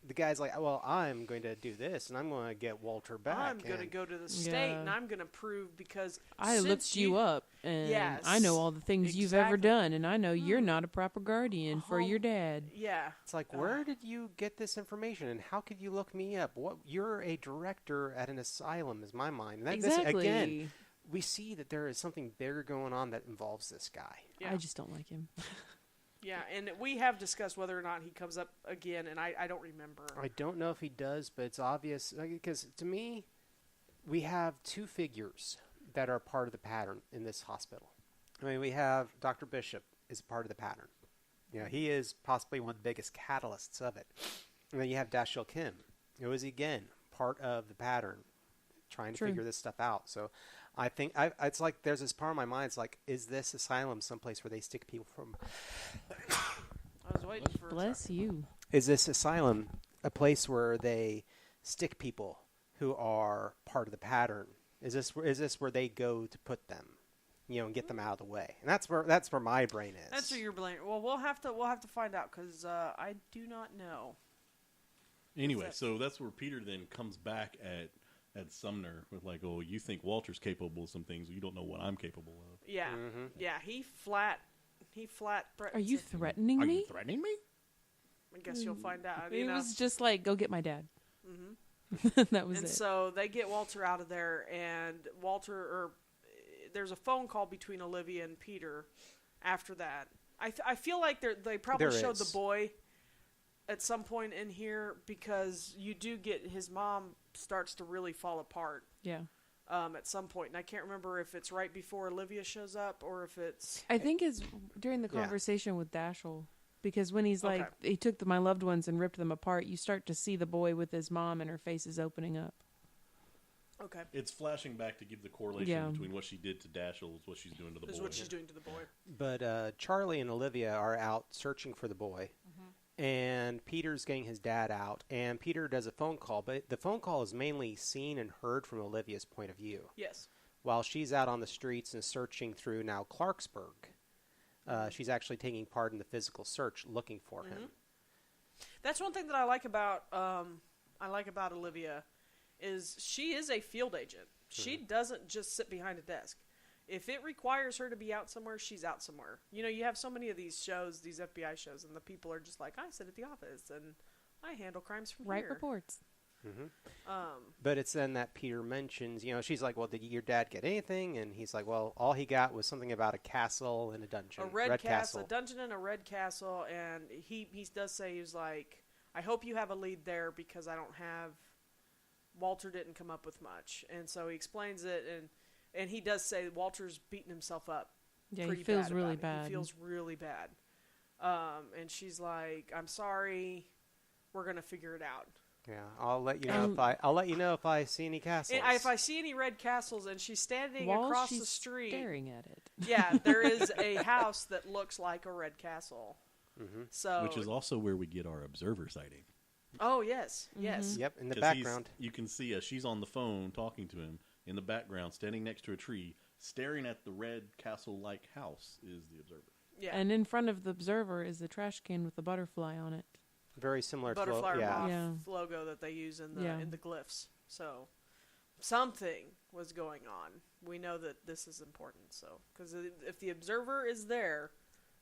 S2: the guy's like, well, I'm going to do this, and I'm going to get Walter back.
S1: I'm going to go to the state, and I'm going to prove because
S3: I looked you up, and I know all the things you've ever done, and I know you're not a proper guardian for your dad.
S1: Yeah.
S2: It's like, where did you get this information, and how could you look me up? You're a director at an asylum, is my mind. And
S3: Exactly.
S2: Again, we see that there is something bigger going on that involves this guy.
S1: Yeah.
S3: I just don't like him.
S1: Yeah, and we have discussed whether or not he comes up again, and I don't remember.
S2: I don't know if he does, but it's obvious. Because to me, we have two figures that are part of the pattern in this hospital. I mean, we have Dr. Bishop is part of the pattern. He is possibly one of the biggest catalysts of it. And then you have Dashiell Kim, who is, again, part of the pattern, trying to figure this stuff out. So I think it's like there's this part of my mind. It's like, is this asylum someplace where they stick people from?
S1: I was waiting for...
S3: Bless you.
S2: Is this asylum a place where they stick people who are part of the pattern? Is this where they go to put them, and get them out of the way? And that's where my brain is.
S1: That's where your brain... Well, we'll have to find out, because I do not know.
S4: Anyway, so that's where Peter then comes back at Sumner with like, oh, you think Walter's capable of some things, you don't know what I'm capable of.
S1: Yeah, yeah. He flat threatens.
S3: Are you threatening
S4: Are
S3: me?
S4: you threatening me?
S1: I guess you'll find out.
S3: It was just like, go get my dad. That was
S1: and
S3: it.
S1: So they get Walter out of there, and there's a phone call between Olivia and Peter after that. I feel like they probably showed the boy at some point in here, because you do get his mom starts to really fall apart.
S3: Yeah.
S1: At some point, and I can't remember if it's right before Olivia shows up or if it's...
S3: I think it's during the conversation with Dashiell, because when he's like, he took my loved ones and ripped them apart, you start to see the boy with his mom and her face is opening up.
S1: Okay.
S4: It's flashing back to give the correlation between what she did to Dashiell is what she's doing to the boy.
S1: Is what she's doing to the boy.
S2: But Charlie and Olivia are out searching for the boy. And Peter's getting his dad out, and Peter does a phone call, but the phone call is mainly seen and heard from Olivia's point of view.
S1: Yes.
S2: While she's out on the streets and searching through now Clarksburg, she's actually taking part in the physical search, looking for him.
S1: That's one thing that I like about Olivia, is she is a field agent. She doesn't just sit behind a desk. If it requires her to be out somewhere, she's out somewhere. You have so many of these shows, these FBI shows, and the people are just like, I sit at the office, and I handle crimes from here.
S3: Write reports.
S2: But it's then that Peter mentions, she's like, well, did your dad get anything? And he's like, well, all he got was something about a castle and a dungeon.
S1: A red castle. A dungeon and a red castle, and he does say, he's like, I hope you have a lead there, because I don't have... Walter didn't come up with much. And so he explains it, and he does say Walter's beating himself up.
S3: Yeah, he feels really bad.
S1: He feels really bad. And she's like, I'm sorry. We're going to figure it out.
S2: Yeah, I'll let you know if I see any castles.
S1: And if I see any red castles, and she's standing across the street,
S3: staring at it.
S1: Yeah, there is a house that looks like a red castle. So,
S4: which is also where we get our observer sighting.
S1: Oh yes, yes.
S2: Yep, in the background.
S4: You can see she's on the phone talking to him. In the background, standing next to a tree, staring at the red castle-like house, is the observer.
S1: Yeah.
S3: And in front of the observer is the trash can with the butterfly on it.
S2: Very similar
S1: butterfly
S2: to
S1: logo that they use in the glyphs. So something was going on. We know that this is important. So because if the observer is there,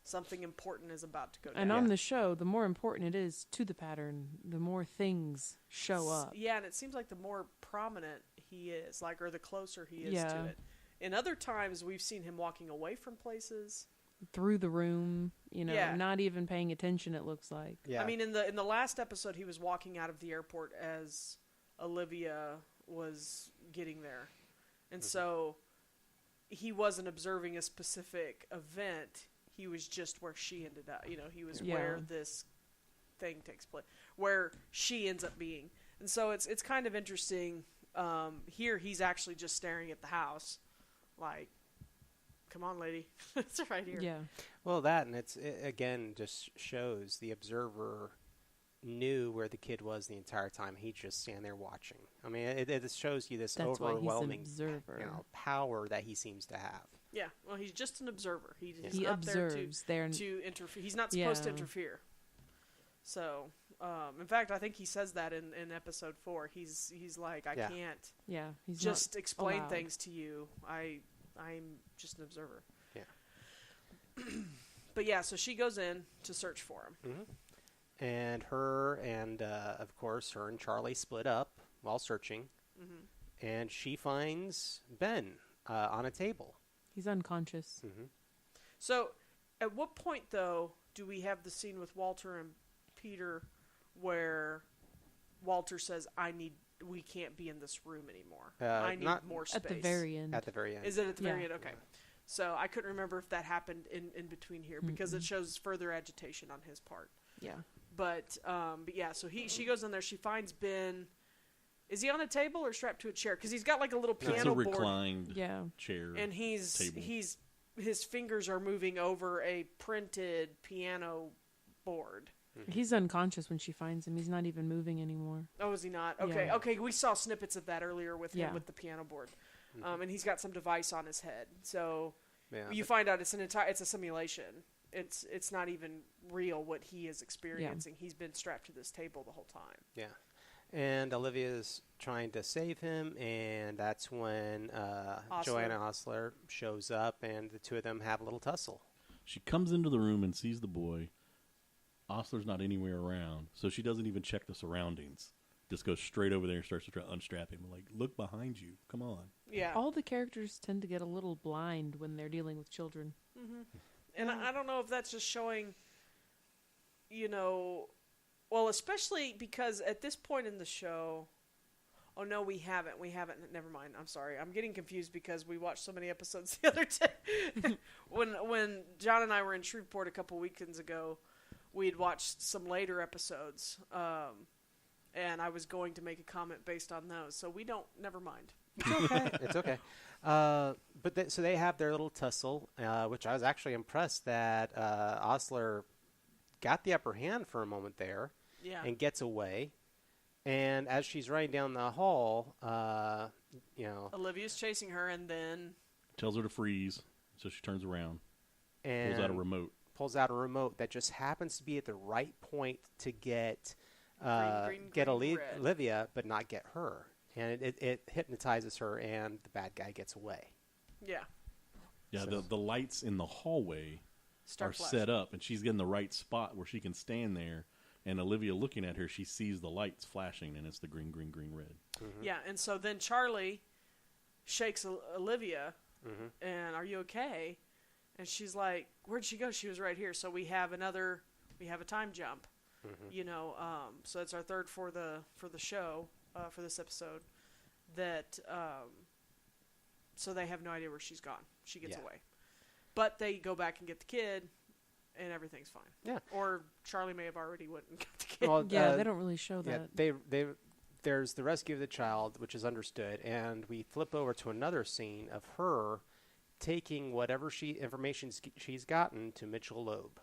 S1: something important is about to go down.
S3: And on the show, the more important it is to the pattern, the more things show up.
S1: Yeah, and it seems like the more prominent he is, or the closer he is to it. In other times, we've seen him walking away from places.
S3: through the room,
S1: Yeah.
S3: not even paying attention, it looks like.
S2: Yeah.
S1: I mean, in the last episode, he was walking out of the airport as Olivia was getting there, and so he wasn't observing a specific event. He was just where she ended up. He was where this thing takes place, where she ends up being, and so it's kind of interesting. Here, he's actually just staring at the house, like, come on, lady, it's right here.
S3: Yeah.
S2: Well, that, and it again just shows the observer knew where the kid was the entire time. He just stand there watching. I mean, it shows you this
S3: That's
S2: overwhelming
S3: why he's an observer.
S2: power that he seems to have.
S1: Yeah, well, he's just an observer. He's
S3: He
S1: not
S3: observes
S1: there to interfere. He's not supposed to interfere. So, in fact, I think he says that in episode 4. He's like, I can't
S3: he's
S1: just
S3: not
S1: explain
S3: allowed.
S1: things to you. I'm just an observer.
S2: Yeah.
S1: But yeah, so she goes in to search for him.
S2: Mm-hmm. And her and, of course, her and Charlie split up while searching. Mm-hmm. And she finds Ben on a table.
S3: He's unconscious.
S2: Mm-hmm.
S1: So, at what point, though, do we have the scene with Walter and Peter where Walter says, we can't be in this room anymore. I need more space.
S3: At the very end.
S2: At the very end.
S1: Is it at the very end? Okay.
S2: Yeah.
S1: So I couldn't remember if that happened in between here because it shows further agitation on his part.
S3: Yeah.
S1: But yeah, so she goes in there. She finds Ben. Is he on a table or strapped to a chair? Because he's got like a little piano
S4: It's a
S1: board.
S4: reclined
S1: And
S4: chair. And
S1: his fingers are moving over a printed piano board.
S3: He's unconscious when she finds him. He's not even moving anymore.
S1: Oh, is he not? Okay,
S3: Yeah.
S1: Okay. We saw snippets of that earlier with him with the piano board, and he's got some device on his head. So you find out it's a simulation. It's not even real what he is experiencing. He's been strapped to this table the whole time.
S2: Yeah. And Olivia's trying to save him, and that's when Joanna Osler shows up, and the two of them have a little tussle.
S4: She comes into the room and sees the boy. Osler's not anywhere around, so she doesn't even check the surroundings. Just goes straight over there and starts to try to unstrap him. Like, look behind you. Come on.
S1: Yeah.
S3: All the characters tend to get a little blind when they're dealing with children.
S1: Mm-hmm. And I don't know if that's just showing, well, especially because at this point in the show, oh no, we haven't. Never mind. I'm sorry. I'm getting confused because we watched so many episodes the other day. when John and I were in Shreveport a couple weekends ago, we had watched some later episodes, and I was going to make a comment based on those. So never mind.
S2: It's okay. It's okay. So they have their little tussle, which I was actually impressed that Osler got the upper hand for a moment there and gets away. And as she's running down the hall,
S1: Olivia's chasing her and then
S4: tells her to freeze, so she turns around
S2: and
S4: pulls out a remote.
S2: that just happens to be at the right point to get
S1: green,
S2: Olivia, but not get her. And it hypnotizes her, and the bad guy gets away.
S1: Yeah.
S4: Yeah,
S2: So-
S4: the lights in the hallway are set up, and she's in the right spot where she can stand there. And Olivia looking at her, she sees the lights flashing, and it's the green, green, green, red.
S2: Mm-hmm.
S1: Yeah, and so then Charlie shakes Olivia, and are you okay? And she's like, where'd she go? She was right here. So we have a time jump, so it's our third for the show, for this episode, that, so they have no idea where she's gone. She gets away. But they go back and get the kid, and everything's fine. Yeah. Or Charlie may have already went and got the kid.
S2: Well,
S3: they don't really show that.
S2: Yeah, there's the rescue of the child, which is understood, and we flip over to another scene of her taking whatever information she's gotten to Mitchell Loeb.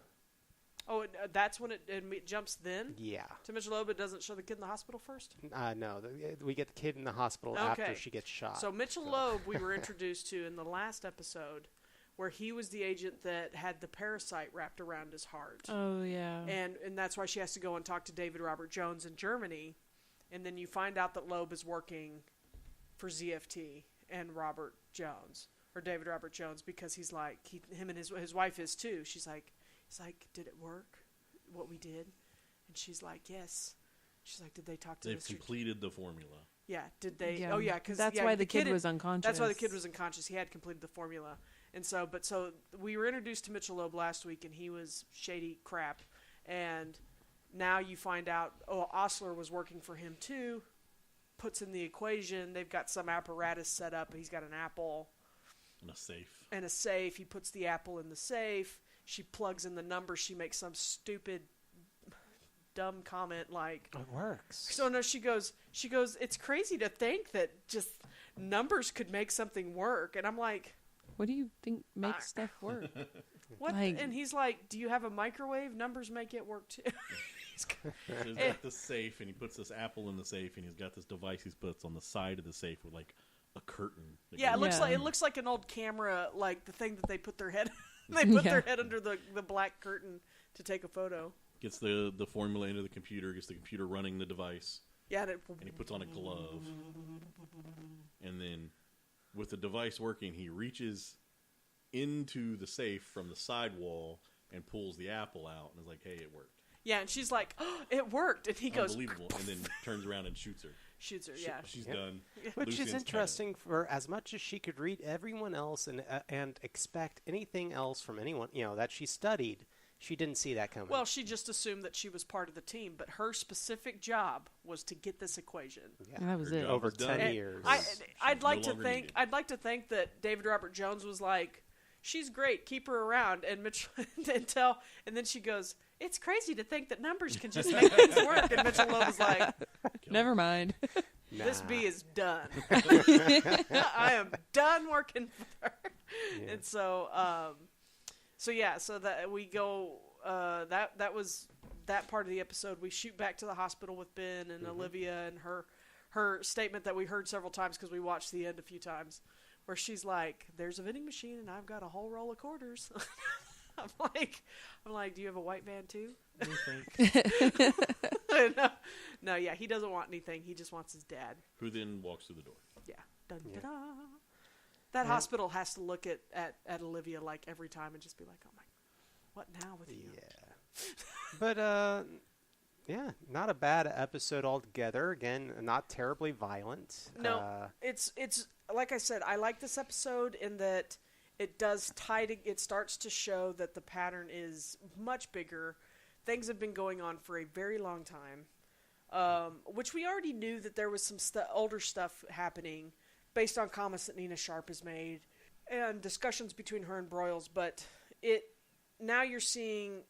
S1: Oh, that's when it jumps then?
S2: Yeah.
S1: To Mitchell Loeb, it doesn't show the kid in the hospital first?
S2: No, we get the kid in the hospital after she gets shot.
S1: So Mitchell Loeb we were introduced to in the last episode, where he was the agent that had the parasite wrapped around his heart.
S3: Oh, yeah.
S1: And that's why she has to go and talk to David Robert Jones in Germany. And then you find out that Loeb is working for ZFT and Robert Jones, or David Robert Jones, because he's like, him and his wife is too. He's like, did it work, what we did? And she's like, yes. She's like, did they talk to
S4: They've completed the formula.
S1: Yeah, did they?
S3: Yeah.
S1: Oh, yeah. Cause,
S3: that's why the kid was unconscious.
S1: That's why the kid was unconscious. He had completed the formula. And so we were introduced to Mitchell Loeb last week, and he was shady crap. And now you find out, Osler was working for him too. Puts in the equation. They've got some apparatus set up. He's got an apple. And a safe. He puts the apple in the safe. She plugs in the number. She makes some stupid, dumb comment like,
S2: it works.
S1: So no, she goes, it's crazy to think that just numbers could make something work. And I'm like,
S3: what do you think makes stuff work?
S1: What? And he's like, do you have a microwave? Numbers make it work too.
S4: He's got the safe, and he puts this apple in the safe, and he's got this device he puts on the side of the safe with like a curtain.
S1: Yeah, it looks like an old camera, like the thing that they put their head their head under the black curtain to take a photo.
S4: Gets the formula into the computer, gets the computer running the device.
S1: Yeah, and
S4: he puts on a glove. And then with the device working, he reaches into the safe from the side wall and pulls the apple out and is like, hey, it worked.
S1: Yeah, and she's like, oh, it worked. And he goes,
S4: unbelievable. And then turns around and shoots her.
S1: Yeah.
S4: She's done.
S2: Which
S4: Lucian's
S2: is interesting for as much as she could read everyone else and expect anything else from anyone, that she studied. She didn't see that coming.
S1: Well, she just assumed that she was part of the team, but her specific job was to get this equation.
S3: Yeah, that was it.
S2: Over 10 years.
S1: I'd like to think that David Robert Jones was like, she's great, keep her around, and Mitchell and then she goes, it's crazy to think that numbers can just make things work. And Mitchell Loeb was like,
S3: never mind.
S1: This bee is done. I am done working for her. Yeah. And so that we go. That was that part of the episode. We shoot back to the hospital with Ben and Olivia and her statement that we heard several times because we watched the end a few times, where she's like, "There's a vending machine and I've got a whole roll of quarters." I'm like, do you have a white van too? No, yeah, he doesn't want anything. He just wants his dad.
S4: Who then walks through the door.
S1: Yeah. Dun, da, da. That hospital has to look at Olivia like every time and just be like, oh my, what now with you?
S2: Yeah. But, not a bad episode altogether. Again, not terribly violent.
S1: No, it's like I said, I like this episode in that it does it starts to show that the pattern is much bigger. Things have been going on for a very long time, which we already knew that there was some older stuff happening based on comments that Nina Sharp has made and discussions between her and Broyles. But now you're seeing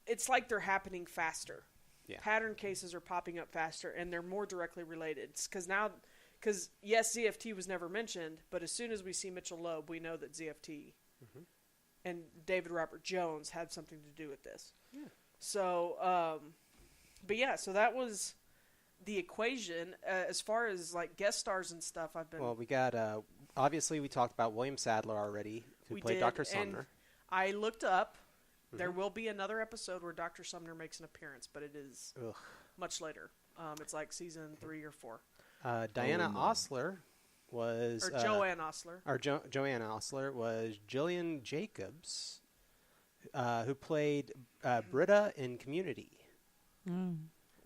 S1: it's like they're happening faster. Yeah. Pattern cases are popping up faster, and they're more directly related. Because, yes, ZFT was never mentioned, but as soon as we see Mitchell Loeb, we know that ZFT and David Robert Jones had something to do with this. Yeah. So, so that was the equation. As far as, like, guest stars and stuff,
S2: Well, we got, obviously, we talked about William Sadler already, who played Dr. Sumner.
S1: I looked up. There will be another episode where Dr. Sumner makes an appearance, but it is much later. It's like season 3 or 4.
S2: Diana Osler was...
S1: Or Joanne Osler.
S2: Joanne Osler was Jillian Jacobs, who played Britta in Community.
S3: Mm.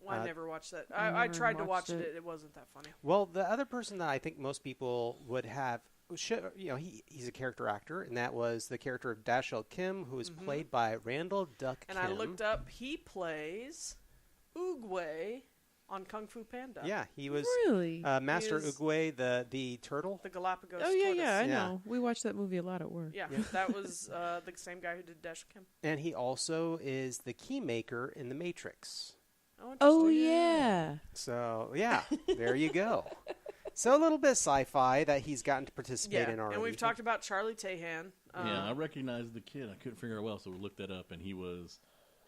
S1: Well, I never watched that. I tried to watch it. It wasn't that funny.
S2: Well, the other person that I think most people would have... he's a character actor, and that was the character of Dashiell Kim, who was played by Randall Duck Kim.
S1: And I looked up, he plays Oogway on Kung Fu Panda.
S2: Yeah, he was
S3: really
S2: Master Oogway, the turtle.
S1: The Galapagos
S3: tortoise.
S1: Yeah,
S3: I know. We watched that movie a lot at work.
S1: Yeah, that was the same guy who did Dashiell Kim.
S2: And he also is the keymaker in The Matrix.
S3: Oh, yeah.
S2: So, yeah, there you go. So a little bit sci-fi that he's gotten to participate in already.
S1: And we've talked about Charlie Tahan.
S4: I recognized the kid. I couldn't figure out well, so we looked that up, and he was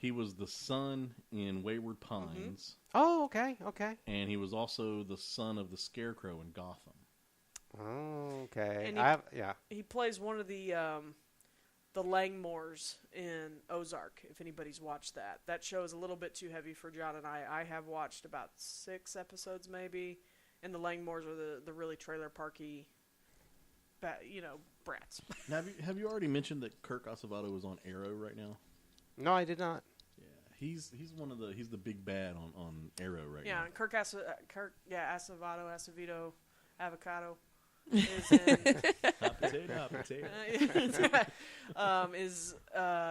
S4: the son in Wayward Pines.
S2: Oh, okay.
S4: And he was also the son of the Scarecrow in Gotham.
S2: Oh, okay.
S1: And he plays one of the Langmores in Ozark, if anybody's watched that. That show is a little bit too heavy for John and I. I have watched about 6 episodes maybe. And the Langmores are the really trailer parky, brats.
S4: Now, have you already mentioned that Kirk Acevedo is on Arrow right now?
S2: No, I did not.
S4: Yeah, he's the big bad on Arrow right now.
S1: Yeah, Kirk Acevedo, Avocado. is in,
S4: Hot potato, hot potato.
S1: is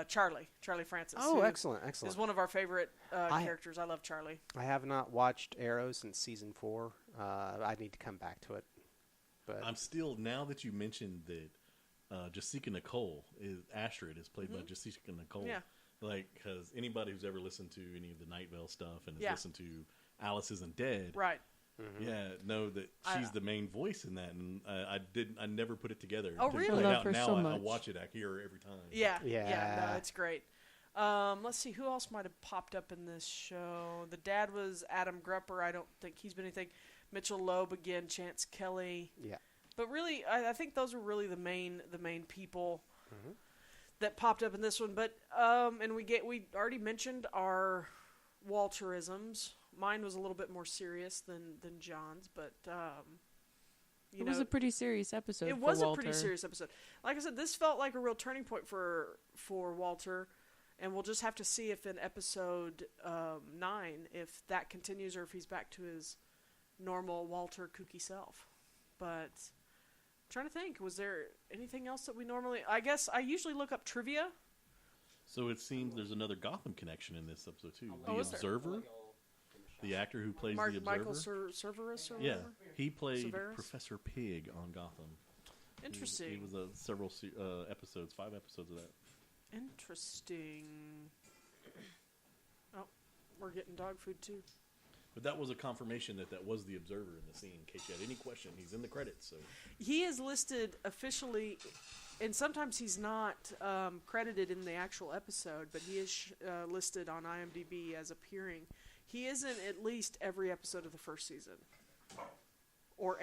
S1: Charlie Francis.
S2: Oh,
S1: who
S2: excellent.
S1: Is one of our favorite characters. I love Charlie.
S2: I have not watched Arrow since season 4. I need to come back to it. But
S4: I'm still, now that you mentioned that Jessica Nicole, Astrid is played by Jessica Nicole.
S1: Yeah.
S4: Like, because anybody who's ever listened to any of the Night Vale stuff and has
S1: Yeah.
S4: listened to Alice Isn't Dead,
S1: Right.
S4: yeah, know that she's the main voice in that, and I never put it together.
S1: Oh,
S4: until
S1: really?
S3: I
S4: now,
S3: love her
S4: now
S3: so
S4: I
S3: much.
S4: watch it, I hear her every time.
S1: Yeah.
S2: Yeah.
S1: No, it's great. Let's see who else might have popped up in this show. The dad was Adam Grupper. I don't think he's been anything. Mitchell Loeb again. Chance Kelly.
S2: yeah.
S1: But really, I think those are really the main people that popped up in this one. But and we already mentioned our Walterisms. Mine was a little bit more serious than John's, but
S3: It was a pretty serious episode.
S1: it
S3: for
S1: was a
S3: Walter.
S1: pretty serious episode. Like I said, this felt like a real turning point for Walter, and we'll just have to see if in episode 9 if that continues or if he's back to his normal Walter kooky self. But I'm trying to think, was there anything else that we normally? I guess I usually look up trivia.
S4: So it seems there's another Gotham connection in this episode too.
S1: Oh,
S4: The
S1: is there?
S4: Observer, the actor who plays the Observer.
S1: Michael Cerverus or
S4: Yeah,
S1: whatever?
S4: he played
S1: Severus?
S4: Professor Pig on Gotham.
S1: Interesting.
S4: He was several episodes, 5 episodes of that.
S1: Interesting. Oh, we're getting dog food too.
S4: But that was a confirmation that was the Observer in the scene. In case you had any question, he's in the credits. So
S1: He is listed officially, and sometimes he's not credited in the actual episode, but he is listed on IMDb as appearing. He is in at least every episode of the first season, or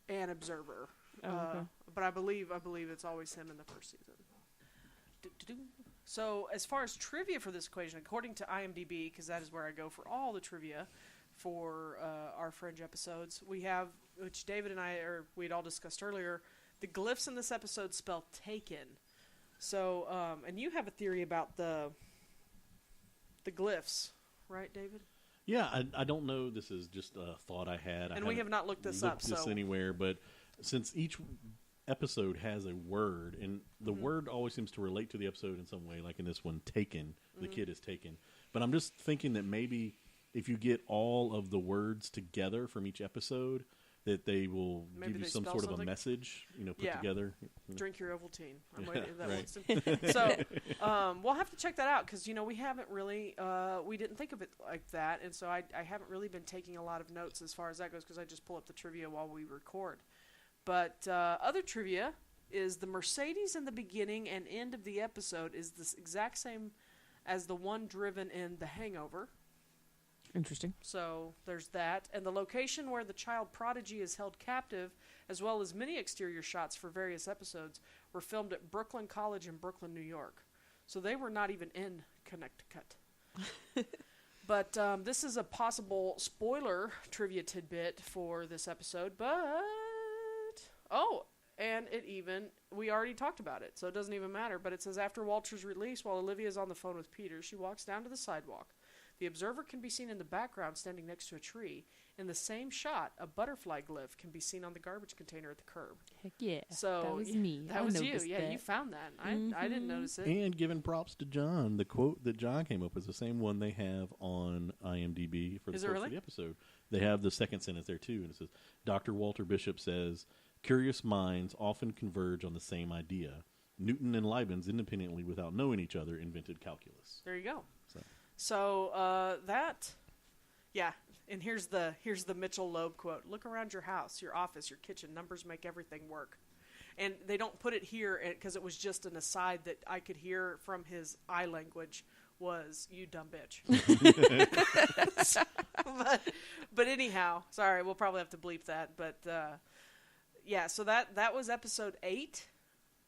S1: an observer.
S3: Oh, okay.
S1: But I believe it's always him in the first season. So as far as trivia for this equation, according to IMDb, because that is where I go for all the trivia for our Fringe episodes, we have, which David and we'd all discussed earlier, the glyphs in this episode spell taken. So, and you have a theory about the glyphs, right, David?
S4: yeah, I don't know. This is just a thought I had.
S1: And we have not looked this up, so
S4: anywhere. But since each episode has a word, and the word always seems to relate to the episode in some way, like in this one, taken, the kid is taken. But I'm just thinking that maybe if you get all of the words together from each episode, that they will
S1: Maybe
S4: give you
S1: they
S4: some
S1: spell
S4: sort of a
S1: something?
S4: message, put
S1: Yeah.
S4: together.
S1: drink your Ovaltine. I'm
S4: Yeah,
S1: waiting that
S4: right.
S1: one. So we'll have to check that out because we haven't really we didn't think of it like that, and so I haven't really been taking a lot of notes as far as that goes because I just pull up the trivia while we record. But other trivia is the Mercedes in the beginning and end of the episode is the exact same as the one driven in The Hangover.
S3: Interesting.
S1: So there's that. And the location where the child prodigy is held captive, as well as many exterior shots for various episodes, were filmed at Brooklyn College in Brooklyn, New York. So they were not even in Connecticut. But this is a possible spoiler trivia tidbit for this episode. And we already talked about it, so it doesn't even matter. But it says, after Walter's release, while Olivia is on the phone with Peter, she walks down to the sidewalk. The observer can be seen in the background standing next to a tree. In the same shot, a butterfly glyph can be seen on the garbage container at the curb.
S3: Heck yeah.
S1: So
S3: that was me.
S1: That
S3: I
S1: was you.
S3: noticed
S1: Yeah,
S3: that.
S1: you found that. I didn't notice it.
S4: And giving props to John, the quote that John came up with is the same one they have on IMDb for the
S1: Is it
S4: quotes
S1: really?
S4: of the episode. They have the second sentence there too, and it says, Dr. Walter Bishop says, curious minds often converge on the same idea. Newton and Leibniz, independently without knowing each other, invented calculus.
S1: There you go.
S4: So
S1: Yeah. And here's the Mitchell Loeb quote: "Look around your house, your office, your kitchen. Numbers make everything work." And they don't put it here because it was just an aside that I could hear from his eye language was "you dumb bitch." but anyhow, sorry, we'll probably have to bleep that. But yeah, so that was episode 8.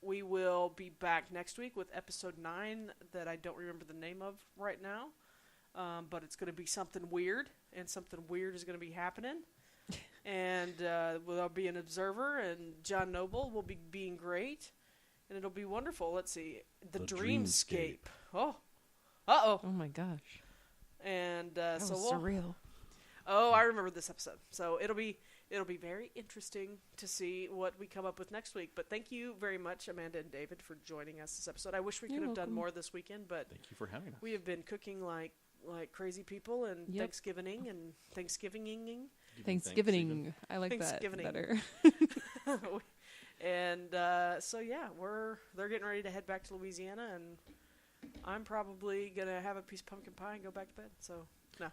S1: We will be back next week with episode 9 that I don't remember the name of right now. But it's going to be something weird, and something weird is going to be happening. And there'll be an observer, and John Noble will be being great, and it'll be wonderful. Let's see. The Dreamscape. Oh. Uh-oh.
S3: Oh my gosh.
S1: And
S3: That
S1: so
S3: was
S1: we'll...
S3: surreal.
S1: Oh, I remember this episode. So it'll be it'll be very interesting to see what we come up with next week. But thank you very much, Amanda and David, for joining us this episode. I wish we could have done more this weekend, but
S4: Thank you for having us.
S1: we have been cooking like crazy people and
S3: Yep.
S1: Thanksgiving.
S3: Thanksgiving. I like
S1: Thanksgiving.
S3: that better.
S1: And so yeah, they're getting ready to head back to Louisiana, and I'm probably gonna have a piece of pumpkin pie and go back to bed. So no.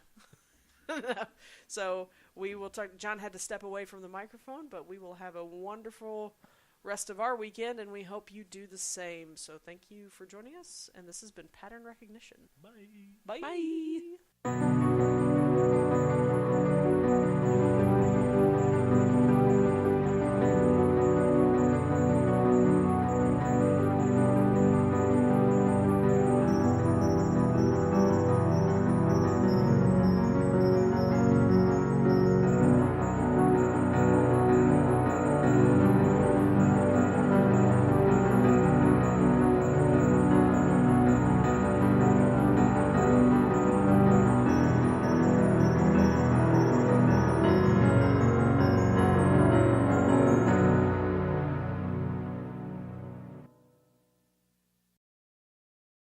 S1: So we will talk. John had to step away from the microphone, but we will have a wonderful rest of our weekend, and we hope you do the same. So thank you for joining us, and this has been Pattern Recognition.
S4: Bye.
S1: Bye.
S3: Bye.